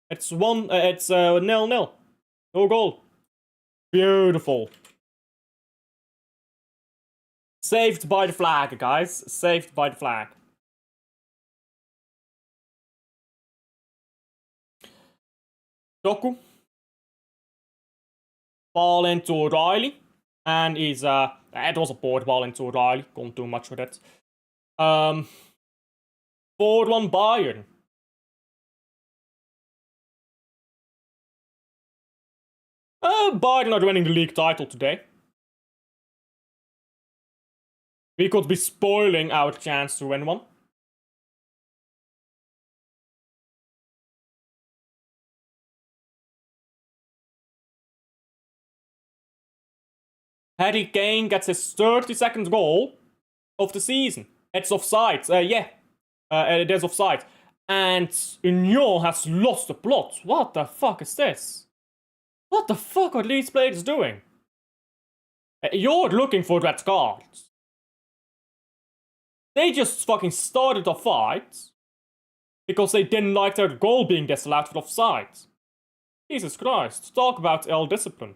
It's 0-0. No goal. Beautiful. Saved by the flag, guys. Saved by the flag. Doku. Ball into O'Reilly. And he's, it was a board ball into O'Reilly. Couldn't do much with it. Forward one Bayern. Bayern are winning the league title today. We could be spoiling our chance to win one. Harry Kane gets his 32nd goal of the season. It's offside. Yeah. It is offside. And Union has lost the plot. What the fuck is this? What the fuck are these players doing? You're looking for red cards. They just fucking started a fight because they didn't like their goal being disallowed for offside. Jesus Christ, talk about ill discipline.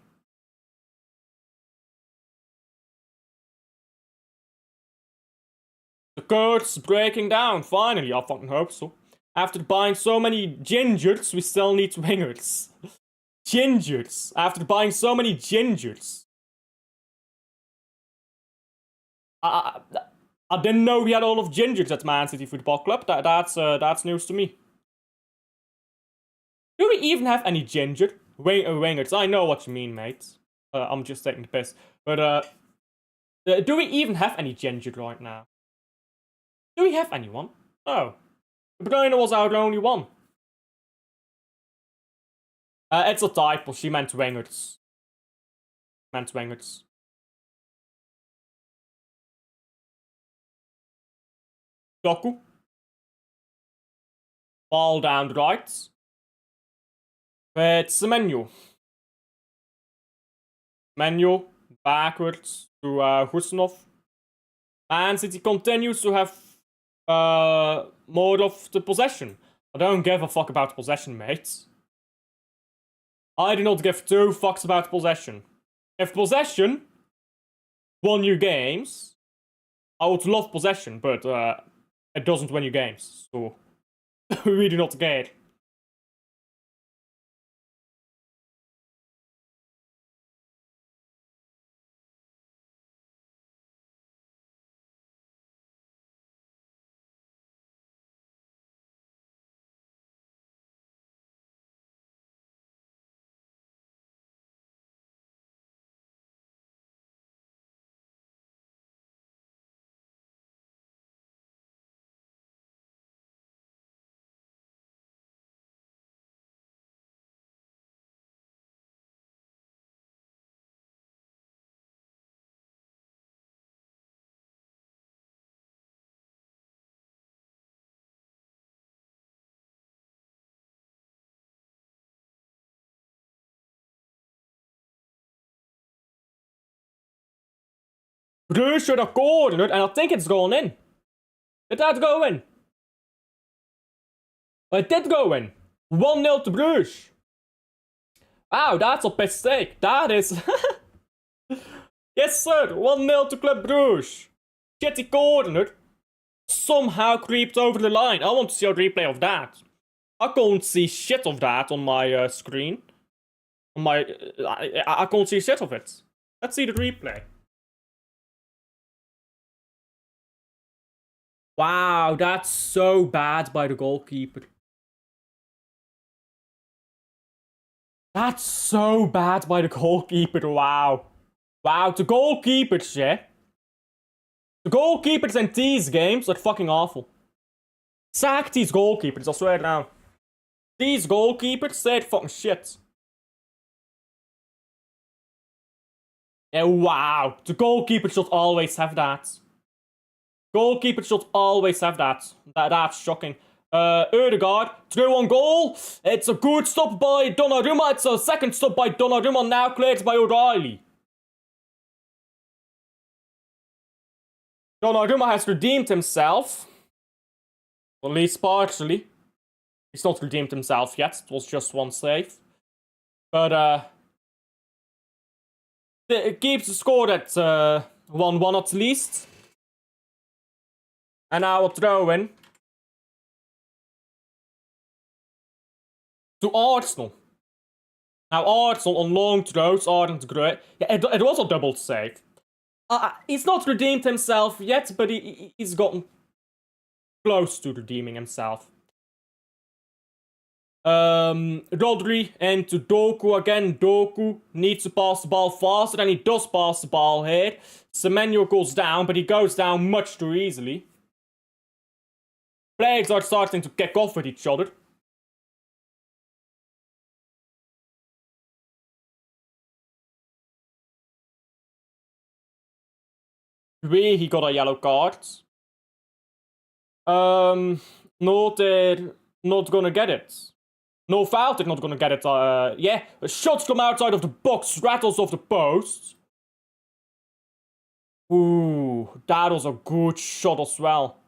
The curse breaking down, finally, I fucking hope so. After buying so many gingers, we still need wingers. Gingers. After buying so many gingers. I didn't know we had all of gingers at Man City Football Club. That's news to me. Do we even have any ginger? Wingers, I know what you mean, mate. I'm just taking the piss. But, do we even have any ginger right now? Do we have anyone? Oh. De Bruyne was our only one. It's a typo, she meant wingers. Doku. Ball down the right. It's the menu. Menu backwards to Husanov. Man City continues to have more of the possession. I don't give a fuck about possession, mate. I do not give two fucks about possession. If possession won you games, I would love possession, but it doesn't win you games, so we do not care. Bruges should have cornered, and I think it's going in. Did that go in? It did go in. 1-0 to Bruges. Wow, that's a mistake. That is... Yes, sir. 1-0 to Club Bruges. Shitty corner. Somehow creeped over the line. I want to see a replay of that. I can't see shit of that on my screen. On my... I can't see shit of it. Let's see the replay. Wow, that's so bad by the goalkeeper. That's so bad by the goalkeeper, wow. Wow, the goalkeepers, yeah. The goalkeepers in these games are fucking awful. Sack these goalkeepers, I swear down. These goalkeepers, they're fucking shit. Yeah, wow, the goalkeeper should always have that. Goalkeeper should always have that. That's shocking. Ødegaard, through on goal. It's a good stop by Donnarumma. It's a second stop by Donnarumma, now cleared by O'Reilly. Donnarumma has redeemed himself. At least partially. He's not redeemed himself yet. It was just one save. But, it keeps the score at 1-1 at least. And now a throw in. To Arsenal. Now Arsenal on long throws aren't great. Yeah, it was a double save. He's not redeemed himself yet, but he's gotten close to redeeming himself. Rodri into Doku again. Doku needs to pass the ball faster, and he does pass the ball here. Semenyo goes down, but he goes down much too easily. Players are starting to kick off with each other. He got a yellow card. No, they're not gonna get it. No foul, they're not gonna get it. Yeah, shots come outside of the box, rattles off the post. Ooh, that was a good shot as well.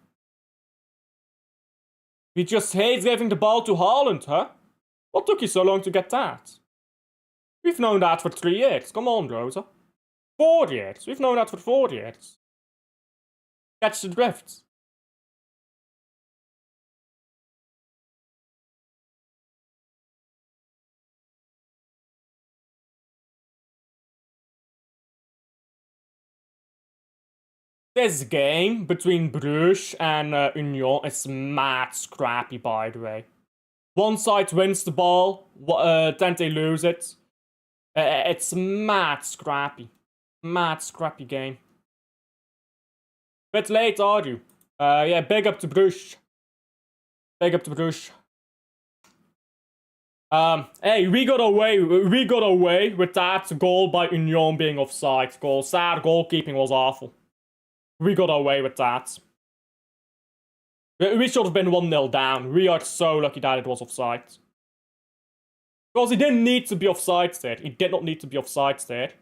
He just hates giving the ball to Haaland, huh? What took you so long to get that? We've known that for 3 years. Come on, Rosa. 4 years. We've known that for 4 years. Catch the drift. This game between Bruges and Union is mad scrappy, by the way. One side wins the ball, then they lose it. It's mad scrappy. Mad scrappy game. Bit late, are you? Yeah, big up to Bruges. Big up to Bruges. Hey, we got away with that goal by Union being offside. Sad goalkeeping was awful. We got away with that. We should have been 1-0 down. We are so lucky that it was offside. Because he didn't need to be offside there. He did not need to be offside there.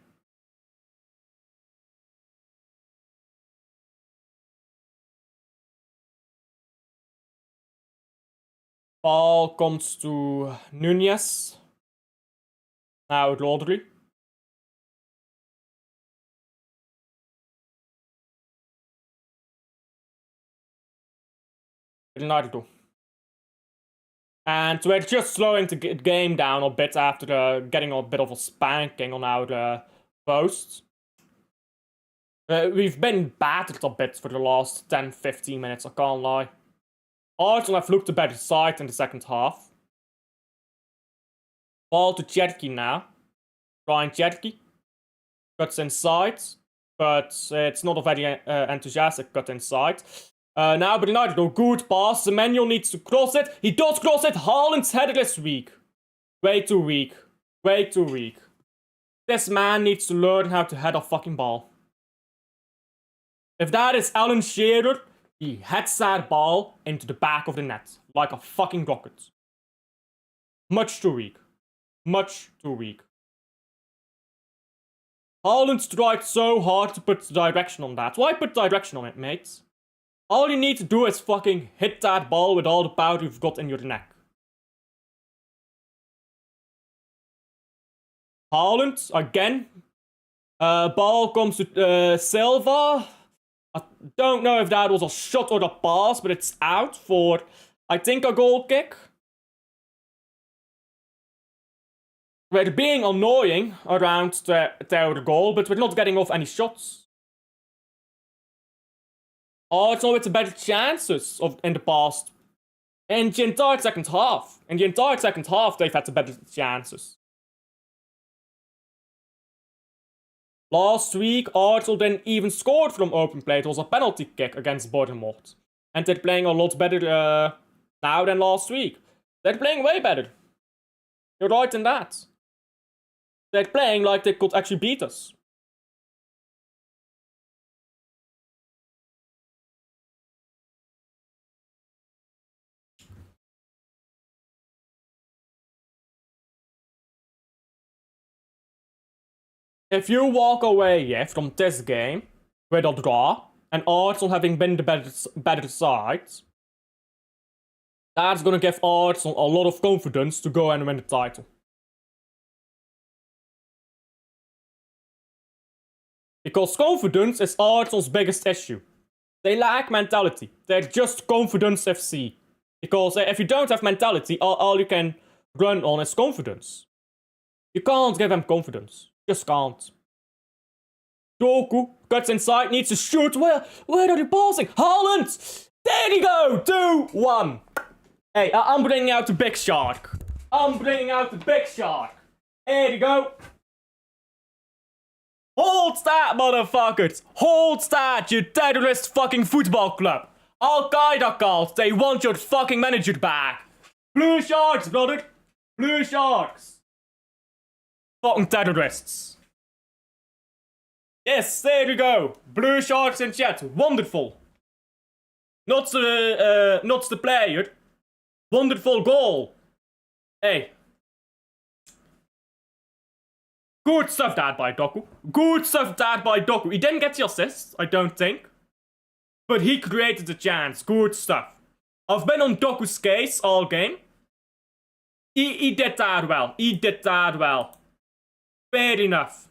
Ball comes to Nunez. Now Rodri. Ronaldo. And we're just slowing the game down a bit after getting a bit of a spanking on our posts. We've been battered a bit for the last 10-15 minutes, I can't lie. Arsenal have looked a better side in the second half. Ball to Cherki now. Ryan Cherki. Cuts inside. But it's not a very enthusiastic cut inside. Now Bernardo, good pass. Semenyo needs to cross it. He does cross it. Haaland's header is weak. Way too weak. Way too weak. This man needs to learn how to head a fucking ball. If that is Alan Shearer, he heads that ball into the back of the net. Like a fucking rocket. Much too weak. Much too weak. Haaland tried so hard to put direction on that. Why put direction on it, mate? All you need to do is fucking hit that ball with all the power you've got in your neck. Haaland, again. Ball comes to Silva. I don't know if that was a shot or a pass, but it's out for, I think, a goal kick. We're being annoying around their goal, but we're not getting off any shots. Arsenal with the better chances in the past. In the entire second half. In the entire second half, they've had the better chances. Last week, Arsenal didn't even score from open play. It was a penalty kick against Bournemouth. And they're playing a lot better now than last week. They're playing way better. You're right in that. They're playing like they could actually beat us. If you walk away from this game with a draw, and Arsenal having been the better side, that's gonna give Arsenal a lot of confidence to go and win the title. Because confidence is Arsenal's biggest issue. They lack mentality. They're just confidence FC. Because if you don't have mentality, all you can run on is confidence. You can't give them confidence. Just can't. Doku cuts inside, needs to shoot. Where are you passing? Haaland! There you go! 2-1. Hey, I'm bringing out the big shark. I'm bringing out the big shark. There you go. Hold that, motherfuckers! Hold that, you terrorist fucking football club! Al-Qaeda calls, they want your fucking manager back! Blue Sharks, brother! Blue Sharks! Fucking terrorists. Yes, there you go! Blue Sharks in chat, wonderful! Not the player. Wonderful goal! Hey. Good stuff that by Doku. Good stuff that by Doku. He didn't get the assist, I don't think. But he created the chance. Good stuff. I've been on Doku's case all game. He did that well. He did that well. Fair enough.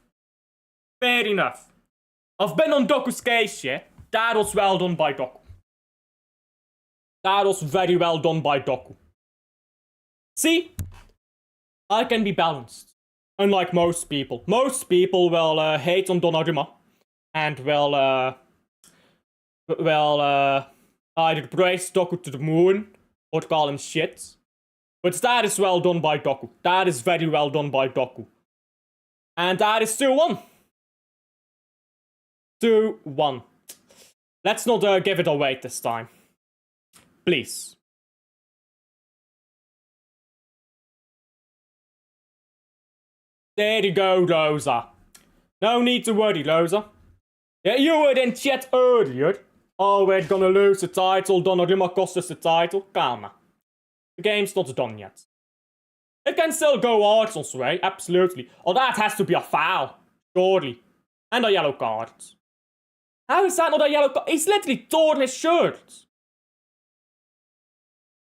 Fair enough. I've been on Doku's case, yeah. That was well done by Doku. That was very well done by Doku. See? I can be balanced. Unlike most people. Most people will hate on Donnarumma. And will either praise Doku to the moon or call him shit. But that is well done by Doku. That is very well done by Doku. And that is 2-1. 2-1. Let's not give it away this time. Please. There you go, Rosa. No need to worry, Rosa. Yeah, you were in chat earlier. Oh, we're gonna lose the title. Donnarumma cost us the title. Calma. The game's not done yet. It can still go Arsenal's way, absolutely. Oh, that has to be a foul. Surely. And a yellow card. How is that not a yellow card? He's literally torn his shirt.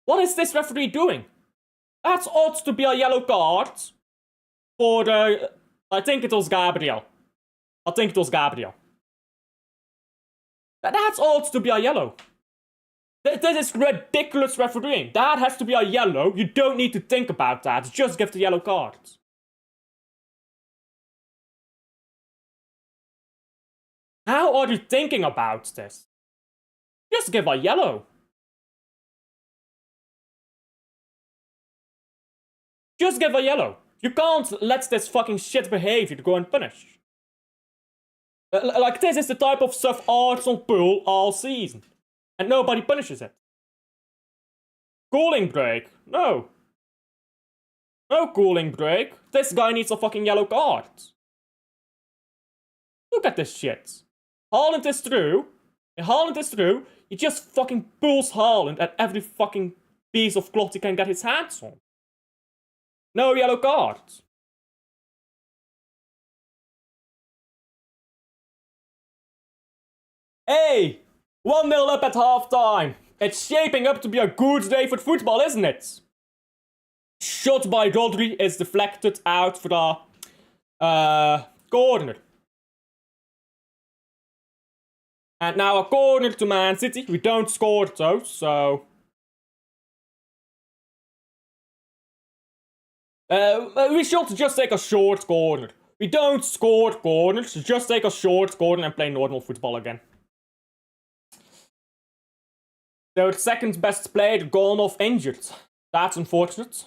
What is this referee doing? That's ought to be a yellow card. For I think it was Gabriel. I think it was Gabriel. That's ought to be a yellow. This is ridiculous refereeing. That has to be a yellow. You don't need to think about that. Just give the yellow card. How are you thinking about this? Just give a yellow. Just give a yellow. You can't let this fucking shit behavior go unpunished. Like, this is the type of stuff Arsenal pull all season. And nobody punishes it. Cooling break? No. No cooling break. This guy needs a fucking yellow card. Look at this shit. Haaland is through. Haaland is through. He just fucking pulls Haaland at every fucking piece of cloth he can get his hands on. No yellow card. Hey! 1-0 up at halftime. It's shaping up to be a good day for football, isn't it? Shot by Rodri is deflected out for the corner. And now a corner to Man City. We don't score though, so... we should just take a short corner. We don't score corners, just take a short corner and play normal football again. Their second best player gone off injured. That's unfortunate.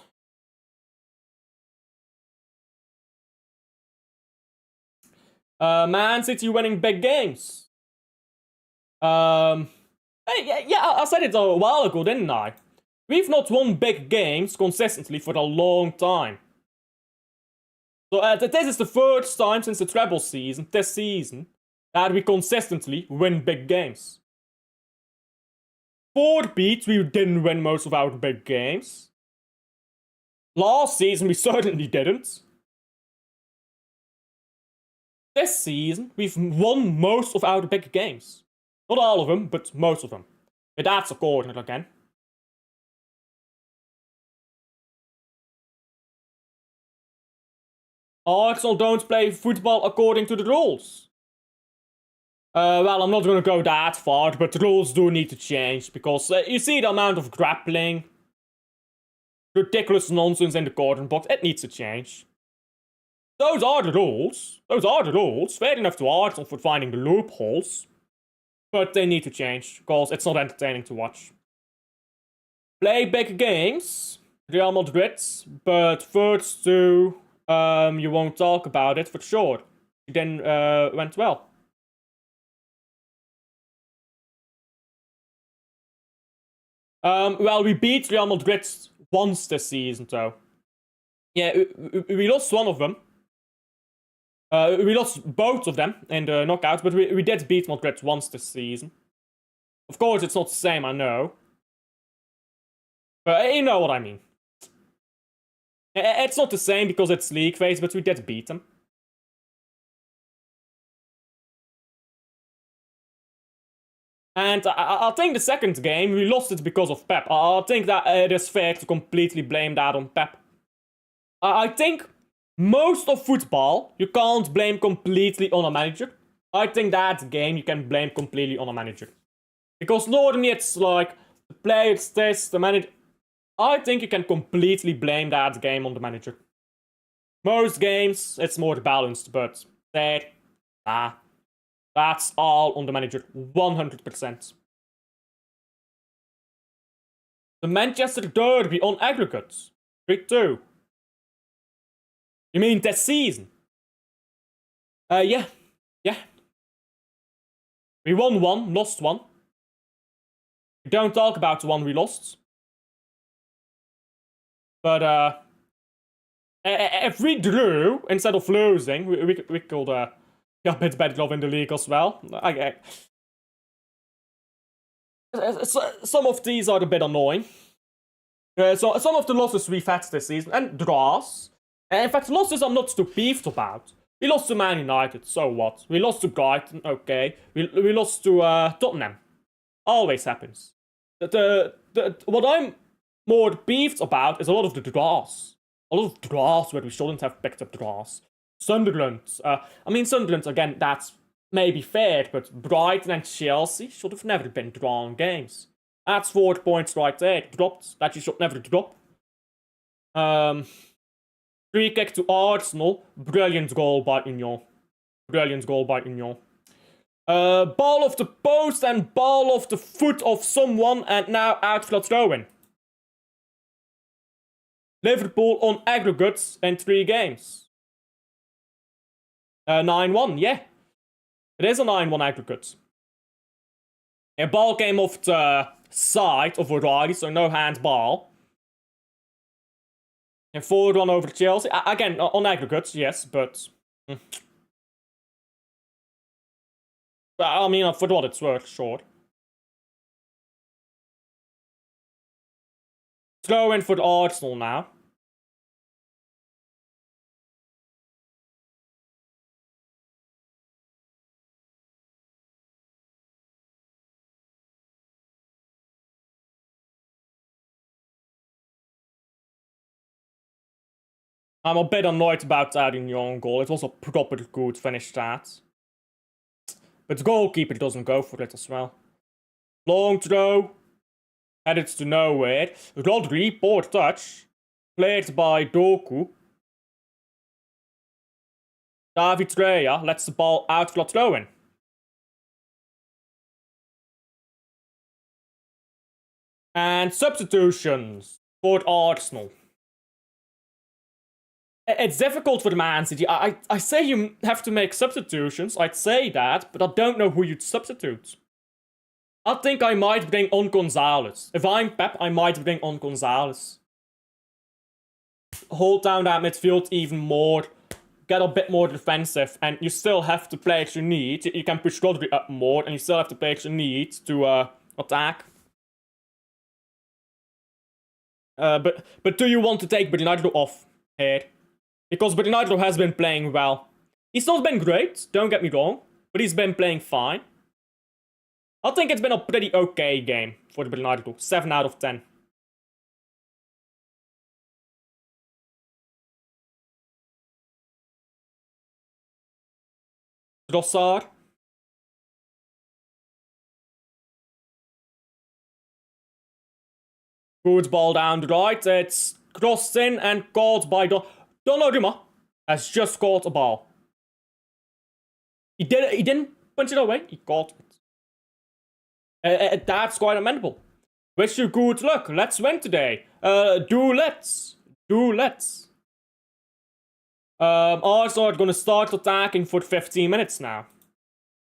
Man City winning big games. Yeah, I said it a while ago, didn't I? We've not won big games consistently for a long time. So this is the first time since the treble season, this season, that we consistently win big games. 4 beats, we didn't win most of our big games. Last season, we certainly didn't. This season, we've won most of our big games. Not all of them, but most of them. But that's a corner again. Arsenal don't play football according to the rules. Well, I'm not gonna go that far, but the rules do need to change, because you see the amount of grappling, ridiculous nonsense in the corner box, it needs to change. Those are the rules. Those are the rules. Fair enough to Arsenal for finding the loopholes. But they need to change, because it's not entertaining to watch. Play big games, Real Madrid, but first two, you won't talk about it for sure. It then went well. Well, we beat Real Madrid once this season, though. Yeah, we lost one of them. We lost both of them in the knockout, but we did beat Madrid once this season. Of course, it's not the same, I know. But you know what I mean. It's not the same because it's league phase, but we did beat them. And I think the second game, we lost it because of Pep. I think that it is fair to completely blame that on Pep. I think most of football, you can't blame completely on a manager. I think that game you can blame completely on a manager. Because normally it's like, the players this, the manager... I think you can completely blame that game on the manager. Most games, it's more balanced, but that's all on the manager, 100%. The Manchester Derby on aggregates, 3-2. You mean this season? Yeah. We won 1, lost 1. We don't talk about the one we lost. But, if we drew instead of losing, we could get a bit better off in the league as well. Some of these are a bit annoying. So some of the losses we've had this season, and draws. In fact, losses I'm not too peeved about. We lost to Man United, so what? We lost to Brighton, okay. We lost to Tottenham. Always happens. What I'm more peeved about is a lot of the draws. A lot of draws where we shouldn't have picked up draws. Sunderland. I mean, Sunderland, again, that's maybe fair, but Brighton and Chelsea should have never been drawn games. That's 4 points right there. Dropped. That you should never drop. Free kick to Arsenal. Brilliant goal by Union. Brilliant goal by Union. Ball off the post and ball off the foot of someone, and now out for a throw-in. Liverpool on aggregates in 3 games. 9-1, yeah. It is a 9-1 aggregate. A ball came off the side of O'Reilly, so no handball. And 4-1 over Chelsea. Again, on aggregates, yes, but... I mean, for what it's worth, sure. Throw in for Arsenal now. I'm a bit annoyed about that in your own goal. It was a proper good finish that. But the goalkeeper doesn't go for it as well. Long throw. Headed to nowhere. Rodri, poor touch. Played by Doku. David Treya lets the ball out for a throw-in. And substitutions for Arsenal. It's difficult for the Man City. I say you have to make substitutions. I'd say that, but I don't know who you'd substitute. I think I might bring on Gonzalez. If I'm Pep, I might bring on Gonzalez. Hold down that midfield even more. Get a bit more defensive. And you still have to play as you need. You can push Rodri up more. And you still have to play as you need to attack. But do you want to take Bernardo off here? Because Bernardo has been playing well. He's not been great, don't get me wrong. But he's been playing fine. I think it's been a pretty okay game for Bernardo. 7 out of 10. Trossard. Good ball down the right. It's crossed in and caught by Donnarumma. Has just caught a ball. He didn't punch it away. He caught it. That's quite amendable. Wish you good luck. Let's win today. Let's. Arsenal are gonna start attacking for 15 minutes now.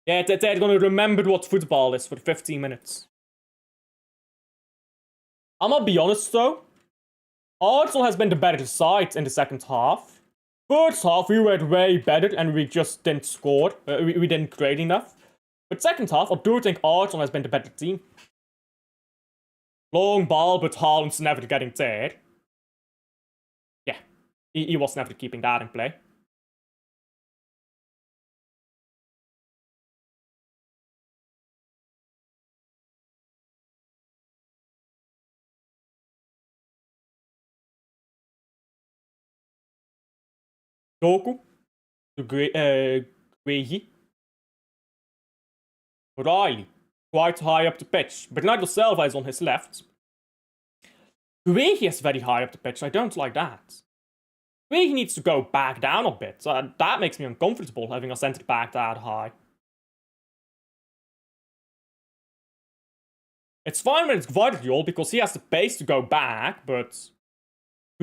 Yeah, they're gonna remember what football is for 15 minutes. I'm gonna be honest though. Arsenal has been the better side in the second half. First half we were way better and we just didn't score. We didn't create enough. But second half, I do think Arsenal has been the better team. Long ball, but Haaland's never getting there. Yeah, he was never keeping that in play. Doku. Guehi. Riley. Quite high up the pitch. Bernardo Silva is on his left. Guehi is very high up the pitch. I don't like that. Guehi needs to go back down a bit. That makes me uncomfortable, having a centre back that high. It's fine when it's Gvardiol, because he has the pace to go back, but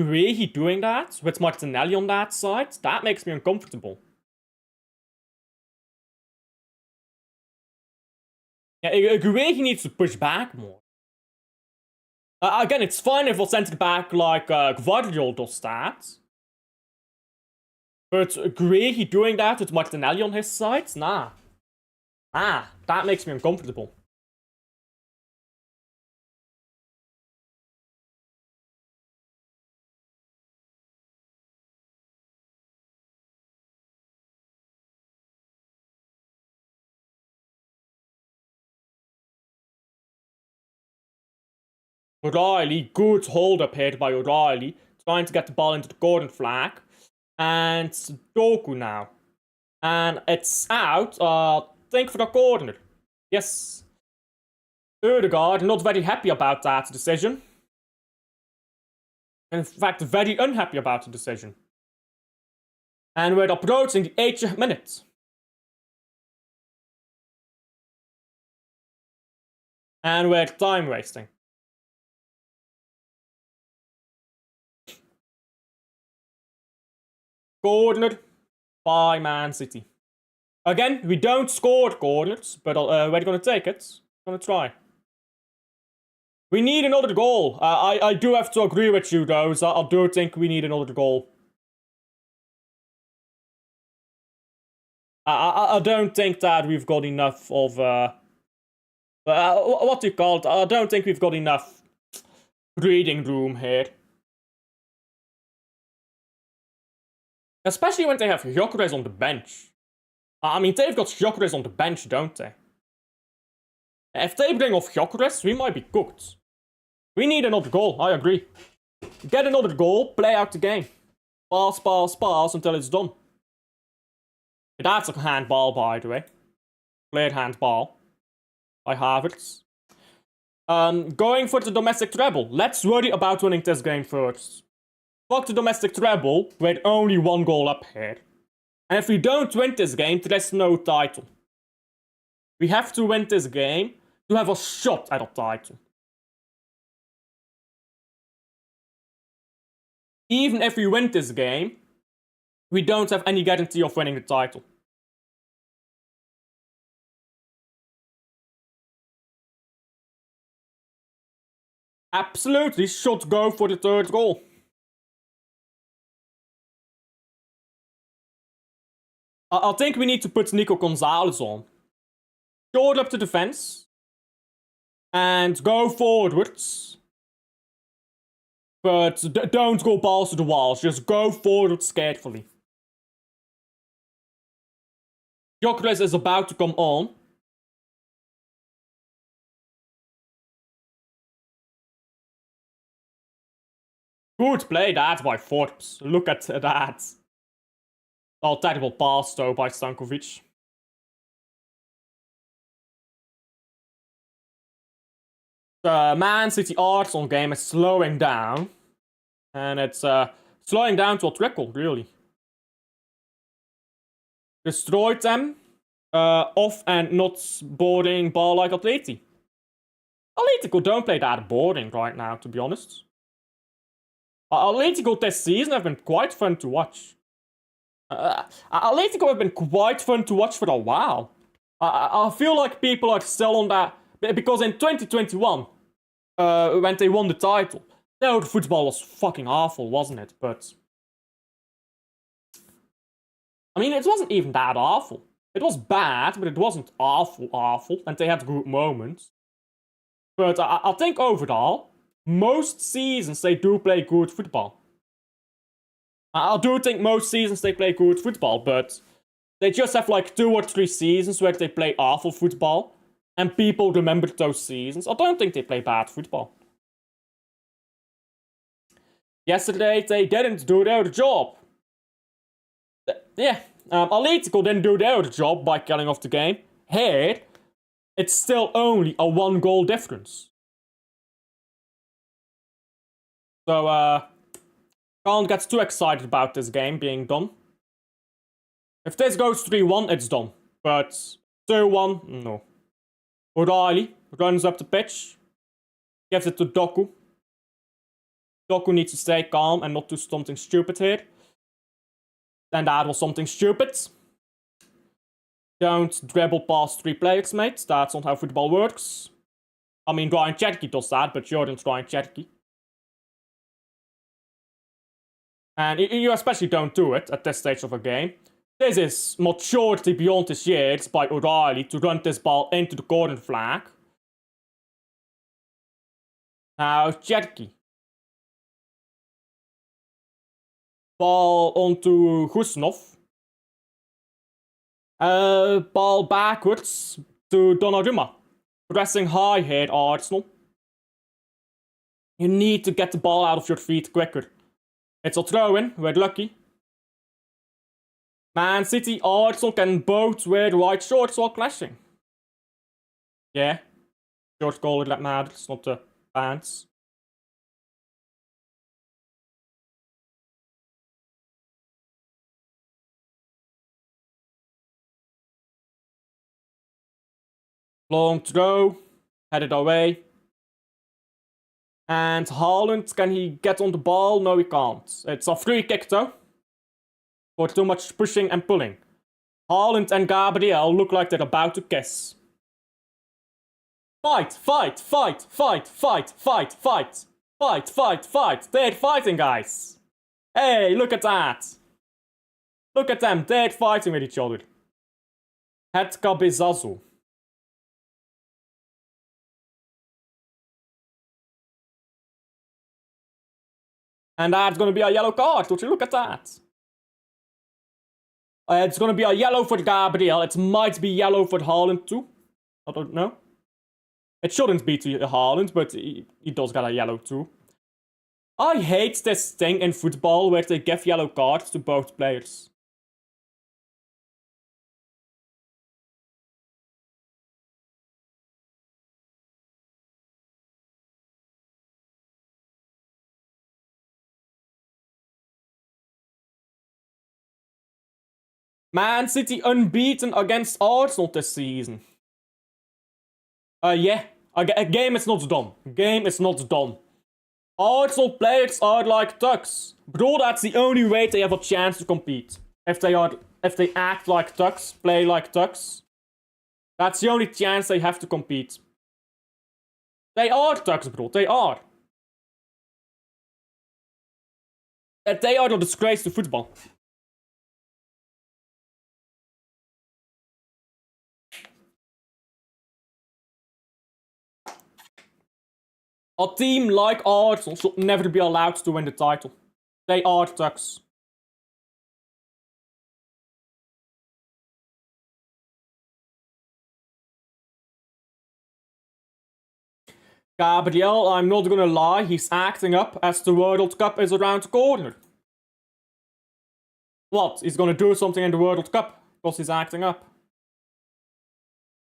Guehi doing that, with Martinelli on that side, that makes me uncomfortable. Yeah, Guehi needs to push back more. Again, it's fine if a centre back like Gvardiol does that. But Guehi doing that with Martinelli on his side? Nah. That makes me uncomfortable. O'Reilly, good hold up here by O'Reilly. Trying to get the ball into the corner flag. And Doku now. And it's out. Think for the corner. Yes. Ødegaard, not very happy about that decision. In fact, very unhappy about the decision. And we're approaching the 80th minute. And we're time wasting. Corner by Man City. Again, we don't score corners, but we're gonna take it. Gonna try. We need another goal. I do have to agree with you, though. So I do think we need another goal. I don't think that we've got enough of what do you call it? I don't think we've got enough breathing room here. Especially when they have Gyökeres on the bench. I mean, they've got Gyökeres on the bench, don't they? If they bring off Gyökeres, we might be cooked. We need another goal, I agree. Get another goal, play out the game. Pass until it's done. That's a handball, by the way. Cleared handball. I have it. Going for the domestic treble. Let's worry about winning this game first. Fuck the domestic treble with only 1 goal up here. And if we don't win this game, there's no title. We have to win this game to have a shot at a title. Even if we win this game, we don't have any guarantee of winning the title. Absolutely should go for the 3rd goal. I think we need to put Nico Gonzalez on. Short up the defense. And go forwards. But don't go balls to the walls. Just go forwards carefully. Gyökeres is about to come on. Good play that by Forbes. Look at that. Oh, terrible pass though by Stankovic. The Man City Arsenal game is slowing down. And it's slowing down to a trickle, really. Destroyed them. Off and not boarding ball like Atleti. Atletico don't play that boring right now, to be honest. Atletico this season have been quite fun to watch. Atletico have been quite fun to watch for a while. I feel like people are still on that. Because in 2021, when they won the title, the football was fucking awful, wasn't it? But I mean, it wasn't even that awful. It was bad, but it wasn't awful. And they had good moments. But I think overall, most seasons they do play good football. I do think most seasons they play good football, but they just have like 2 or 3 seasons where they play awful football. And people remember those seasons. I don't think they play bad football. Yesterday, they didn't do their job. Atletico didn't do their job by killing off the game. Here, it's still only a 1 goal difference. So, can't get too excited about this game being done. If this goes 3-1, it's done. But 2-1, no. O'Reilly runs up the pitch. Gives it to Doku. Doku needs to stay calm and not do something stupid here. And that was something stupid. Don't dribble past 3 players, mate. That's not how football works. I mean, Ryan Cherky does that, but Jordan's Ryan Cherky. And you especially don't do it at this stage of a game. This is maturity beyond his years by O'Reilly to run this ball into the corner flag. Now, Cherky. Ball onto Gusnov. Ball backwards to Donnarumma. Pressing high here, Arsenal. You need to get the ball out of your feet quicker. It's a throw-in, we're lucky. Man City, Arsenal can both wear white shorts while clashing. Yeah. Short color that matters, not the pants. Long throw. Headed away. And Haaland, can he get on the ball? No, he can't. It's a free kick though. For too much pushing and pulling. Haaland and Gabriel look like they're about to kiss. Fight, fight, fight, fight, fight, fight, fight. Fight, fight, fight. They're fighting, guys. Hey, look at that. Look at them. They're fighting with each other. Hetka Bizazu. And that's gonna be a yellow card. Would you look at that? It's gonna be a yellow for Gabriel. It might be yellow for Haaland too. I don't know. It shouldn't be to Haaland, but he does get a yellow too. I hate this thing in football where they give yellow cards to both players. Man City unbeaten against Arsenal this season. Yeah. A game is not done. Game is not done. Arsenal players are like ducks. Bro, that's the only way they have a chance to compete. If they act like ducks, play like ducks, that's the only chance they have to compete. They are ducks, bro. They are. They are the disgrace to football. A team like Arsenal should never be allowed to win the title. They are ducks. Gabriel, I'm not gonna lie, he's acting up as the World Cup is around the corner. What? He's gonna do something in the World Cup because he's acting up.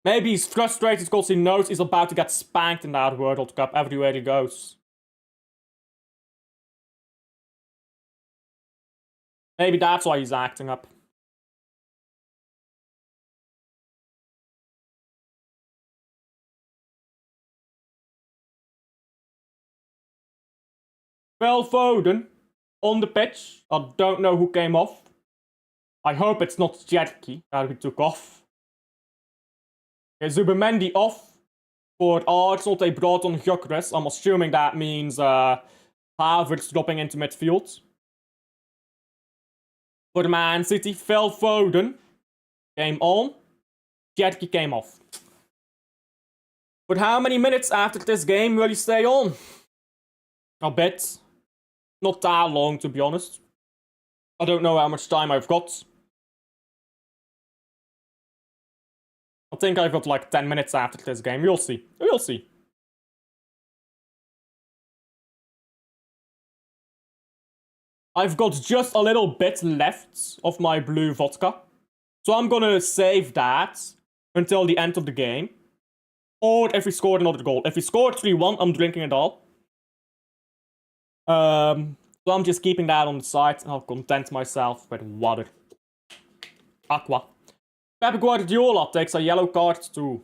Maybe he's frustrated because he knows he's about to get spanked in that World Cup everywhere he goes. Maybe that's why he's acting up. Phil Foden on the pitch. I don't know who came off. I hope it's not Cherky that we took off. Okay, Zubimendi off. For Arsenal, they brought on Gyökeres. I'm assuming that means Havertz dropping into midfield. For Man City, Phil Foden came on. Cherky came off. But how many minutes after this game will he stay on? A bit. Not that long, to be honest. I don't know how much time I've got. I think I've got like 10 minutes after this game. We'll see. We'll see. I've got just a little bit left of my blue vodka. So I'm gonna save that until the end of the game. Or if we scored another goal. If we scored 3-1, I'm drinking it all. So I'm just keeping that on the side and I'll content myself with water. Aqua. Pep Guardiola takes a yellow card too.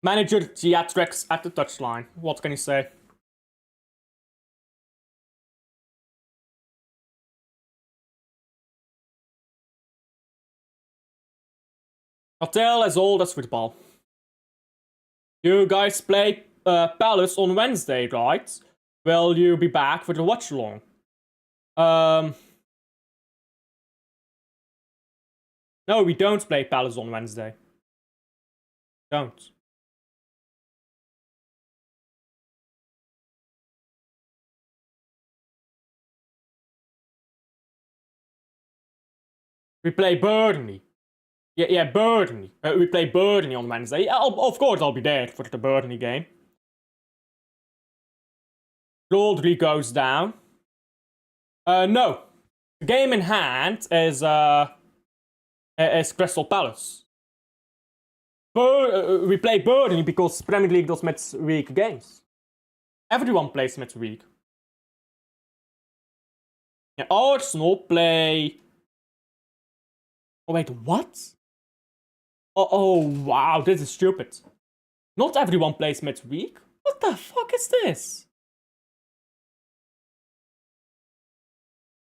Manager theatrics at the touchline. What can you say? A tale as old as football. You guys play Palace on Wednesday, right? Will you be back for the Watchalong? No, we don't play Palace on Wednesday. Don't. We play Burnley. Yeah, Burnley. We play Burnley on Wednesday. Of course I'll be there for the Burnley game. Rodri goes down. No. The game in hand is Crystal Palace. We play Burnley because Premier League does midweek games. Everyone plays midweek. Yeah, Arsenal play... Oh wait, what? Oh, wow, this is stupid. Not everyone plays midweek? What the fuck is this?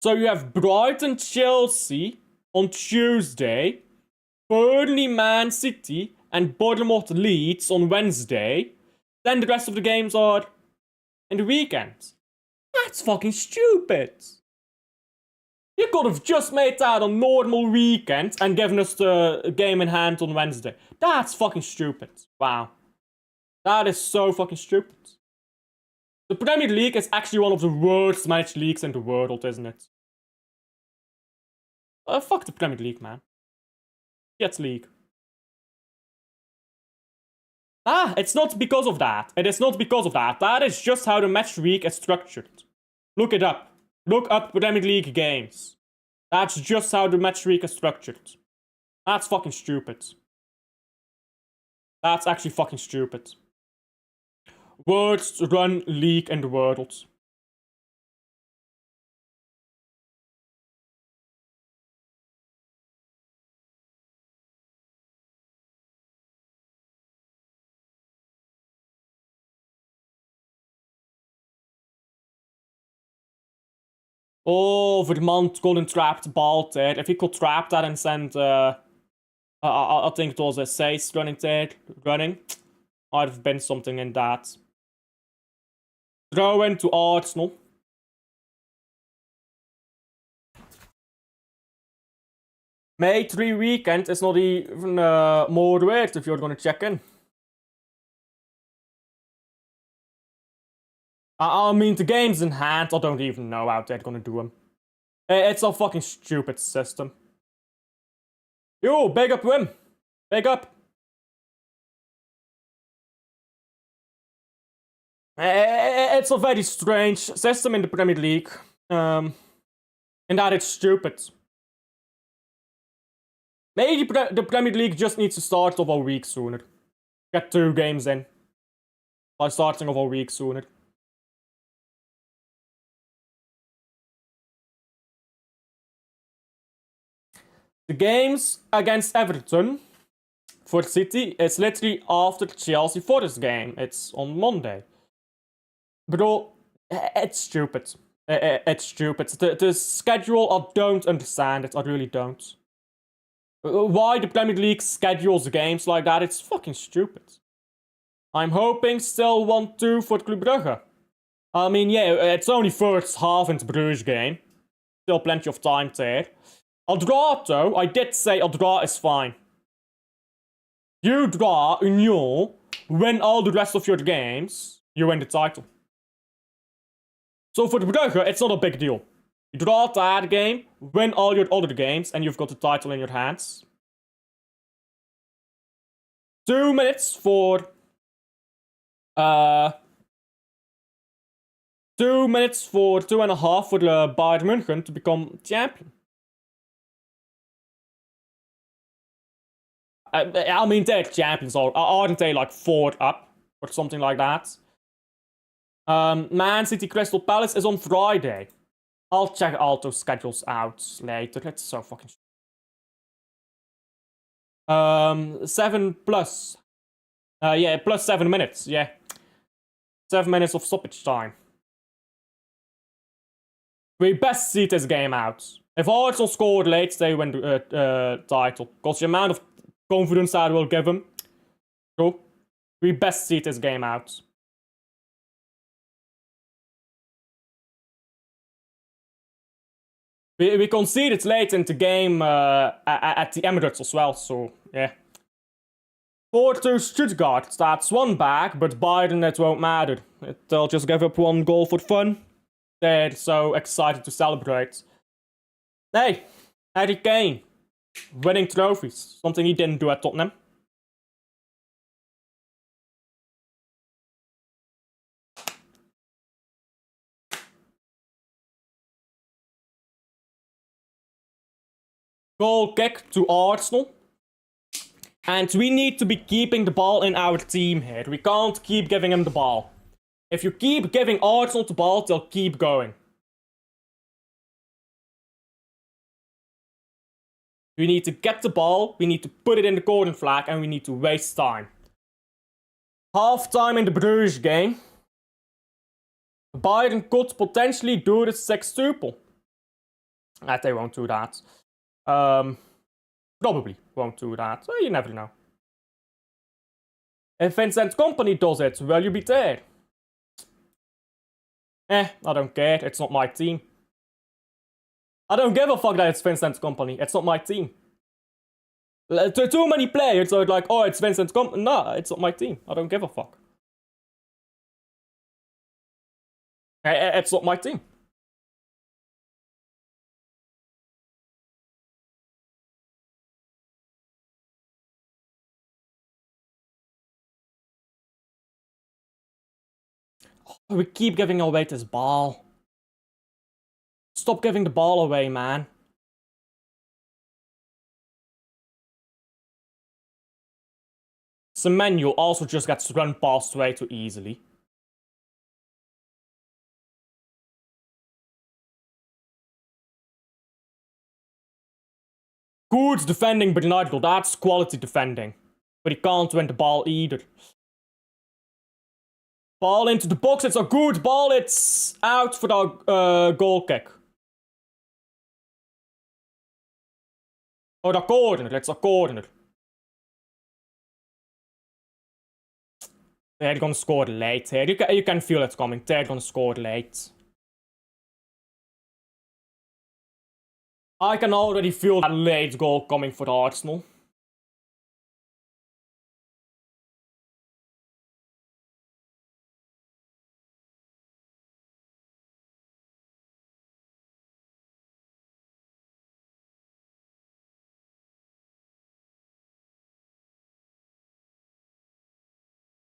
So you have Brighton, Chelsea on Tuesday, Burnley, Man City, and Bournemouth, Leeds on Wednesday. Then the rest of the games are in the weekend. That's fucking stupid. You could have just made that a normal weekend and given us the game in hand on Wednesday. That's fucking stupid. Wow. That is so fucking stupid. The Premier League is actually one of the worst managed leagues in the world, isn't it? Fuck the Premier League, man. Jets League. It's not because of that. It is not because of that. That is just how the match week is structured. Look it up. Look up Premier League games. That's just how the match week is structured. That's fucking stupid. That's actually fucking stupid. Worst run league in the world. Oh, Vermont couldn't trap the ball there. If he could trap that and send, I think it was a Sace running there, might have been something in that. Throw into Arsenal. May 3 weekend is not even more weird if you're gonna check in. I mean, the games in hand, I don't even know how they're gonna do them. It's a fucking stupid system. Yo, big up Wim. Big up. It's a very strange system in the Premier League. In that it's stupid. Maybe the Premier League just needs to start off a week sooner. Get 2 games in. By starting off a week sooner. The games against Everton for City is literally after Chelsea Forest game. It's on Monday. Bro, it's stupid. It's stupid. The schedule, I don't understand it. I really don't. Why the Premier League schedules games like that? It's fucking stupid. I'm hoping still 1-2 for Club Brugge. I mean, yeah, it's only first half in the Bruges game. Still plenty of time there. A draw, though, I did say a draw is fine. You draw, Union, win all the rest of your games, you win the title. So for the Brugge, it's not a big deal. You draw that game, win all your other games, and you've got the title in your hands. 2 minutes for... 2 minutes for 2.5 for the Bayern München to become champion. I mean, they're champions, aren't they like 4 up? Or something like that? Man City Crystal Palace is on Friday. I'll check all those schedules out later. It's so fucking... 7 plus. Yeah, plus 7 minutes, yeah. 7 minutes of stoppage time. We best see this game out. If Arsenal scored late, they win the title. Because the amount of confidence that will give them. So, we best see this game out. We conceded late in the game at the Emirates as well, so yeah. 4-2 Stuttgart, that's 1 back, but Bayern it won't matter. They'll just give up 1 goal for fun. They're so excited to celebrate. Hey, Harry Kane, winning trophies, something he didn't do at Tottenham. Goal kick to Arsenal. And we need to be keeping the ball in our team here. We can't keep giving him the ball. If you keep giving Arsenal the ball, they'll keep going. We need to get the ball, we need to put it in the corner flag, and we need to waste time. Half time in the Bruges game. Bayern could potentially do the sextuple. They won't do that. Probably won't do that. So you never know. If Vincent Company does it, will you be there? I don't care. It's not my team. I don't give a fuck that it's Vincent Company. It's not my team. There are too many players, so it's like, oh, it's Vincent Company. No, it's not my team. I don't give a fuck. It's not my team. We keep giving away this ball. Stop giving the ball away, man. Semenyo also just gets run past way too easily. Good defending, but not that's quality defending. But he can't win the ball either. Ball into the box, it's a good ball, it's out for the goal kick. Oh, the corner, it's a corner. They're gonna score late here. You can feel it coming. They're gonna score late. I can already feel that late goal coming for Arsenal.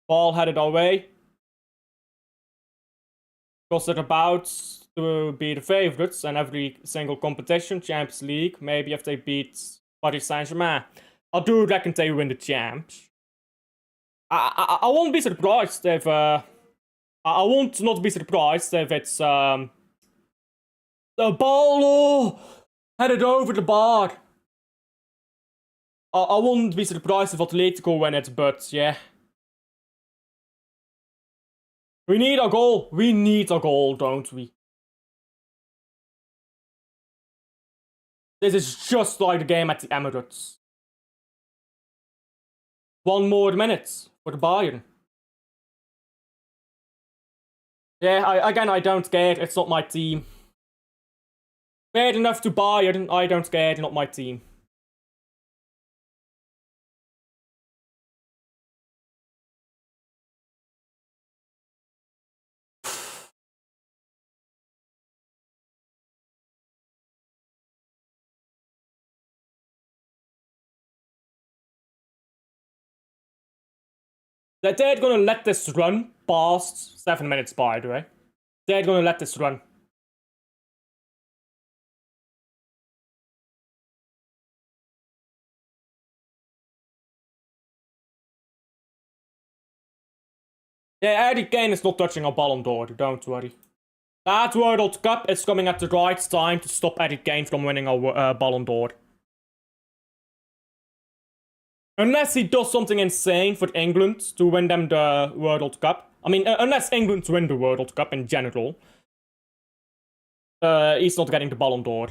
Ball headed away. Because they're about to be the favourites in every single competition. Champions League. Maybe if they beat Paris Saint-Germain. I do reckon they win the champs. I won't be surprised if... I won't not be surprised if it's... the ball headed over the bar. I wouldn't be surprised if Atletico win it, but yeah. We need a goal. We need a goal, don't we? This is just like the game at the Emirates. 1 more minute for the Bayern. Yeah, I don't care. It's not my team. Bad enough to Bayern. I don't care. Not my team. They're gonna let this run past 7 minutes, by the way. They're gonna let this run. Yeah, Harry Kane is not touching a Ballon d'Or, don't worry. That World Cup is coming at the right time to stop Harry Kane from winning a Ballon d'Or. Unless he does something insane for England to win them the World Cup. I mean, unless England win the World Cup in general. He's not getting the Ballon d'Or.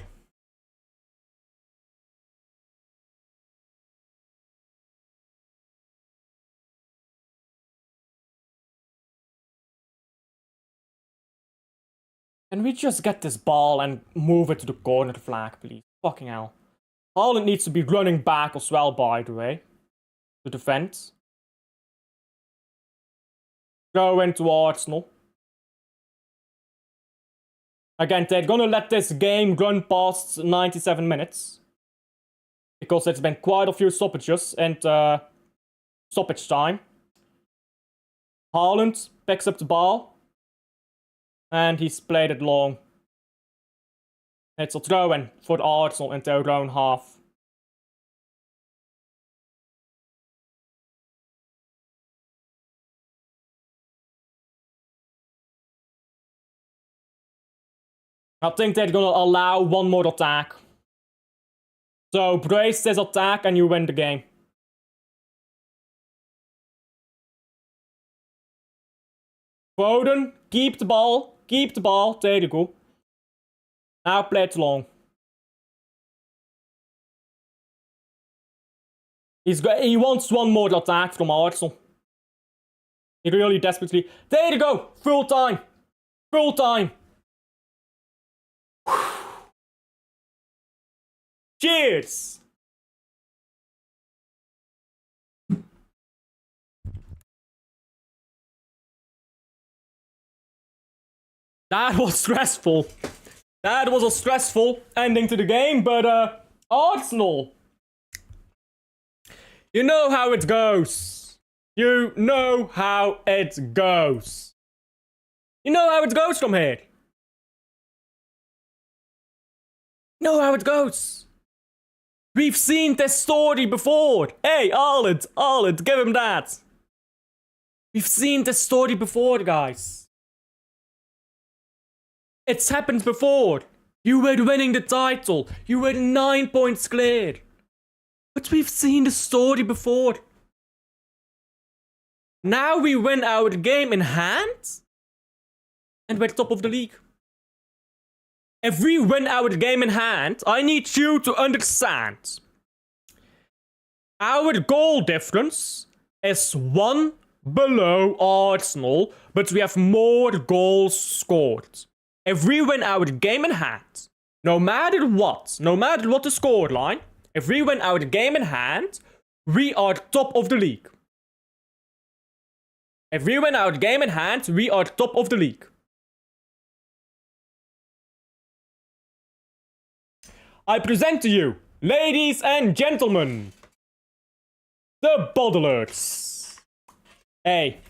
Can we just get this ball and move it to the corner flag, please? Fucking hell. Haaland needs to be running back as well, by the way. To defend. Go into Arsenal. Again, they're gonna let this game run past 97 minutes. Because it's been quite a few stoppages and stoppage time. Haaland picks up the ball. And he's played it long. It's a throw-in for Arsenal into their own half. I think they're gonna allow 1 more attack. So brace this attack and you win the game. Foden, keep the ball. Keep the ball. There you go. Now play it long. He wants 1 more attack from Arsenal. He really desperately... There you go! Full time! Full time! Cheers! That was stressful. That was a stressful ending to the game, but Arsenal. You know how it goes. You know how it goes. You know how it goes from here. You know how it goes. We've seen this story before. Hey, Arland, give him that. We've seen this story before, guys. It's happened before. You were winning the title. You were 9 points clear. But we've seen the story before. Now we win our game in hand. And we're top of the league. If we win our game in hand, I need you to understand. Our goal difference is 1 below Arsenal, but we have more goals scored. If we win our game in hand, no matter what the scoreline, if we win our game in hand, we are top of the league. If we win our game in hand, we are top of the league. I present to you, ladies and gentlemen, the Bottlers. Hey,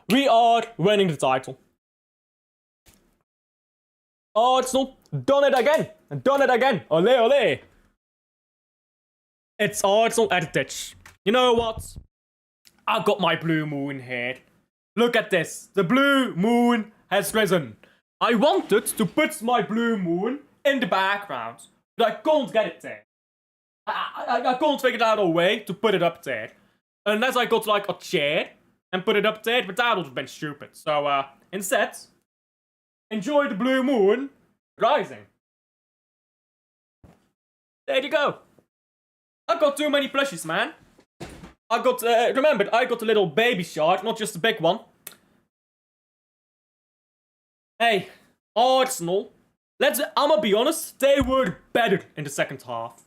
we are winning the title. Arsenal, done it again. Ole, ole. It's Arsenal at the ditch. You know what? I got my blue moon here. Look at this. The blue moon has risen. I wanted to put my blue moon in the background, but I can't get it there. I can't figure out a way to put it up there. Unless I got like a chair and put it up there, but that would have been stupid. So instead, enjoy the blue moon rising. There you go. I got too many plushies, man. I got, remember, I got a little baby shark, not just a big one. Hey, Arsenal. I'ma be honest, they were better in the second half.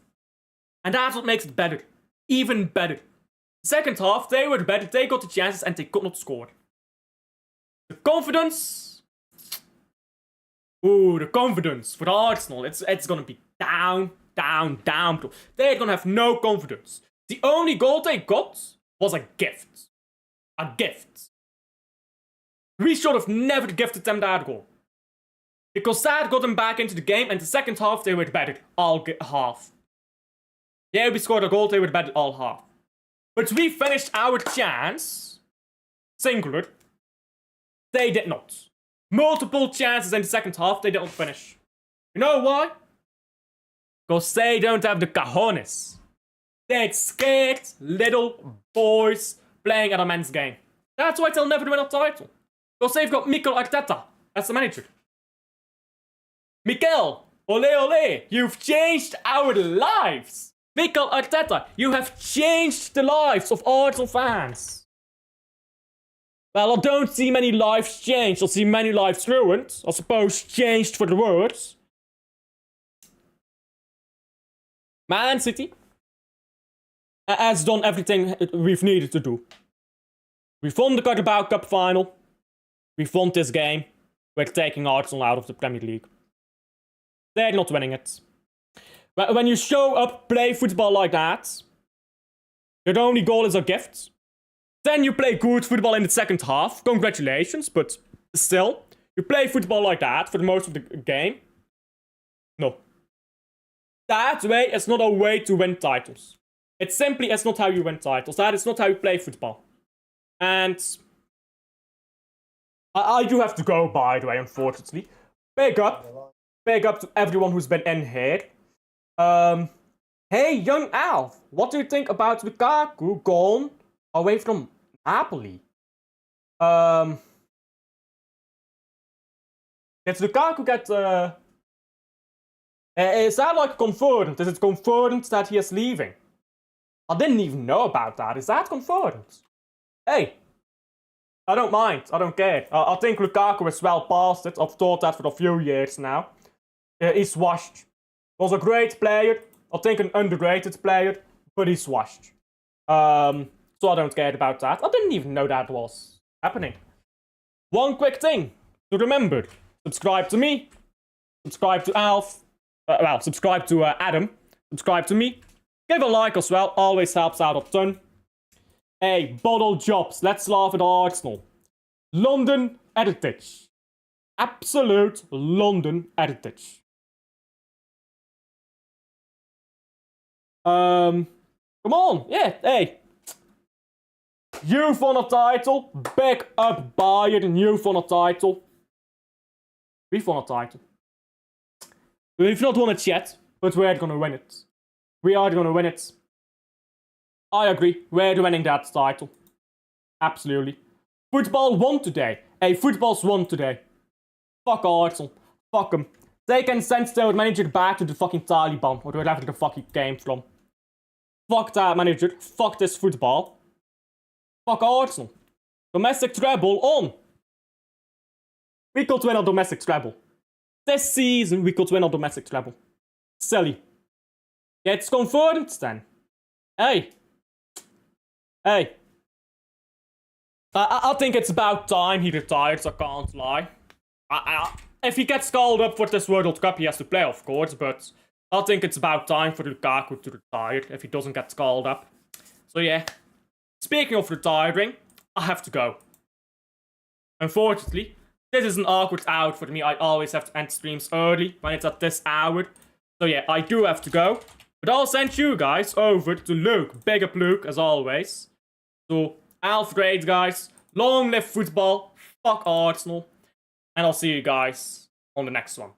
And that's what makes it better. Even better. Second half, they were better, they got the chances and they could not score. The confidence. Ooh, the confidence for Arsenal. It's gonna be down. They're gonna have no confidence. The only goal they got was a gift. A gift. We should have never gifted them that goal. Because that got them back into the game, and the second half they were better all half. Yeah, we scored a goal, they were better all half. But we finished our chance, singular. They did not. Multiple chances in the second half, they didn't finish. You know why? Because they don't have the cojones. They're scared little boys playing at a men's game. That's why they'll never win a title. Because they've got Mikel Arteta as the manager. Mikel, ole ole, you've changed our lives. Mikel Arteta, you have changed the lives of Arsenal fans. Well, I don't see many lives changed. I see many lives ruined. I suppose changed for the worse. Man City has done everything we've needed to do. We won the Carabao Cup final. We won this game. We're taking Arsenal out of the Premier League. They're not winning it. When you show up, play football like that, your only goal is a gift. Then you play good football in the second half. Congratulations, but still, you play football like that for the most of the game. No. That way is not a way to win titles. It simply is not how you win titles. That is not how you play football. And I do have to go, by the way, unfortunately. Big up to everyone who's been in here. Hey, young Alf, what do you think about Lukaku gone away from Napoli? Did Lukaku get, is that like confirmed? Is it confirmed that he is leaving? I didn't even know about that. Is that confirmed? Hey, I don't mind. I don't care. I think Lukaku is well past it. I've thought that for a few years now. He's washed. Was a great player. I think an underrated player, but he's washed. So I don't care about that. I didn't even know that was happening. One quick thing to remember. Subscribe to me. Subscribe to Alf. Subscribe to Adam. Subscribe to me. Give a like as well. Always helps out a ton. Hey, bottle jobs. Let's laugh at Arsenal. London heritage. Absolute London heritage. Come on, yeah, hey. You've won a title. Big up Bayern, you've won a title. We've won a title. We've not won it yet, but we're gonna win it. We are gonna win it. I agree, we're winning that title. Absolutely. Football won today. Hey, football's won today. Fuck Arsenal. Fuck them. They can send their manager back to the fucking Taliban, or wherever the fuck he came from. Fuck that manager. Fuck this football. Fuck Arsenal. Domestic treble on. We could win a domestic treble. This season we could win a domestic treble. Silly. Yeah, it's confirmed then. Hey. Hey. I think it's about time he retires, I can't lie. If he gets called up for this World Cup, he has to play, of course, but I think it's about time for Lukaku to retire if he doesn't get called up. So yeah. Speaking of retiring, I have to go. Unfortunately, this is an awkward hour for me. I always have to end streams early when it's at this hour. So yeah, I do have to go. But I'll send you guys over to Luke. Big up Luke, as always. So, Alfred, guys. Long live football. Fuck Arsenal. And I'll see you guys on the next one.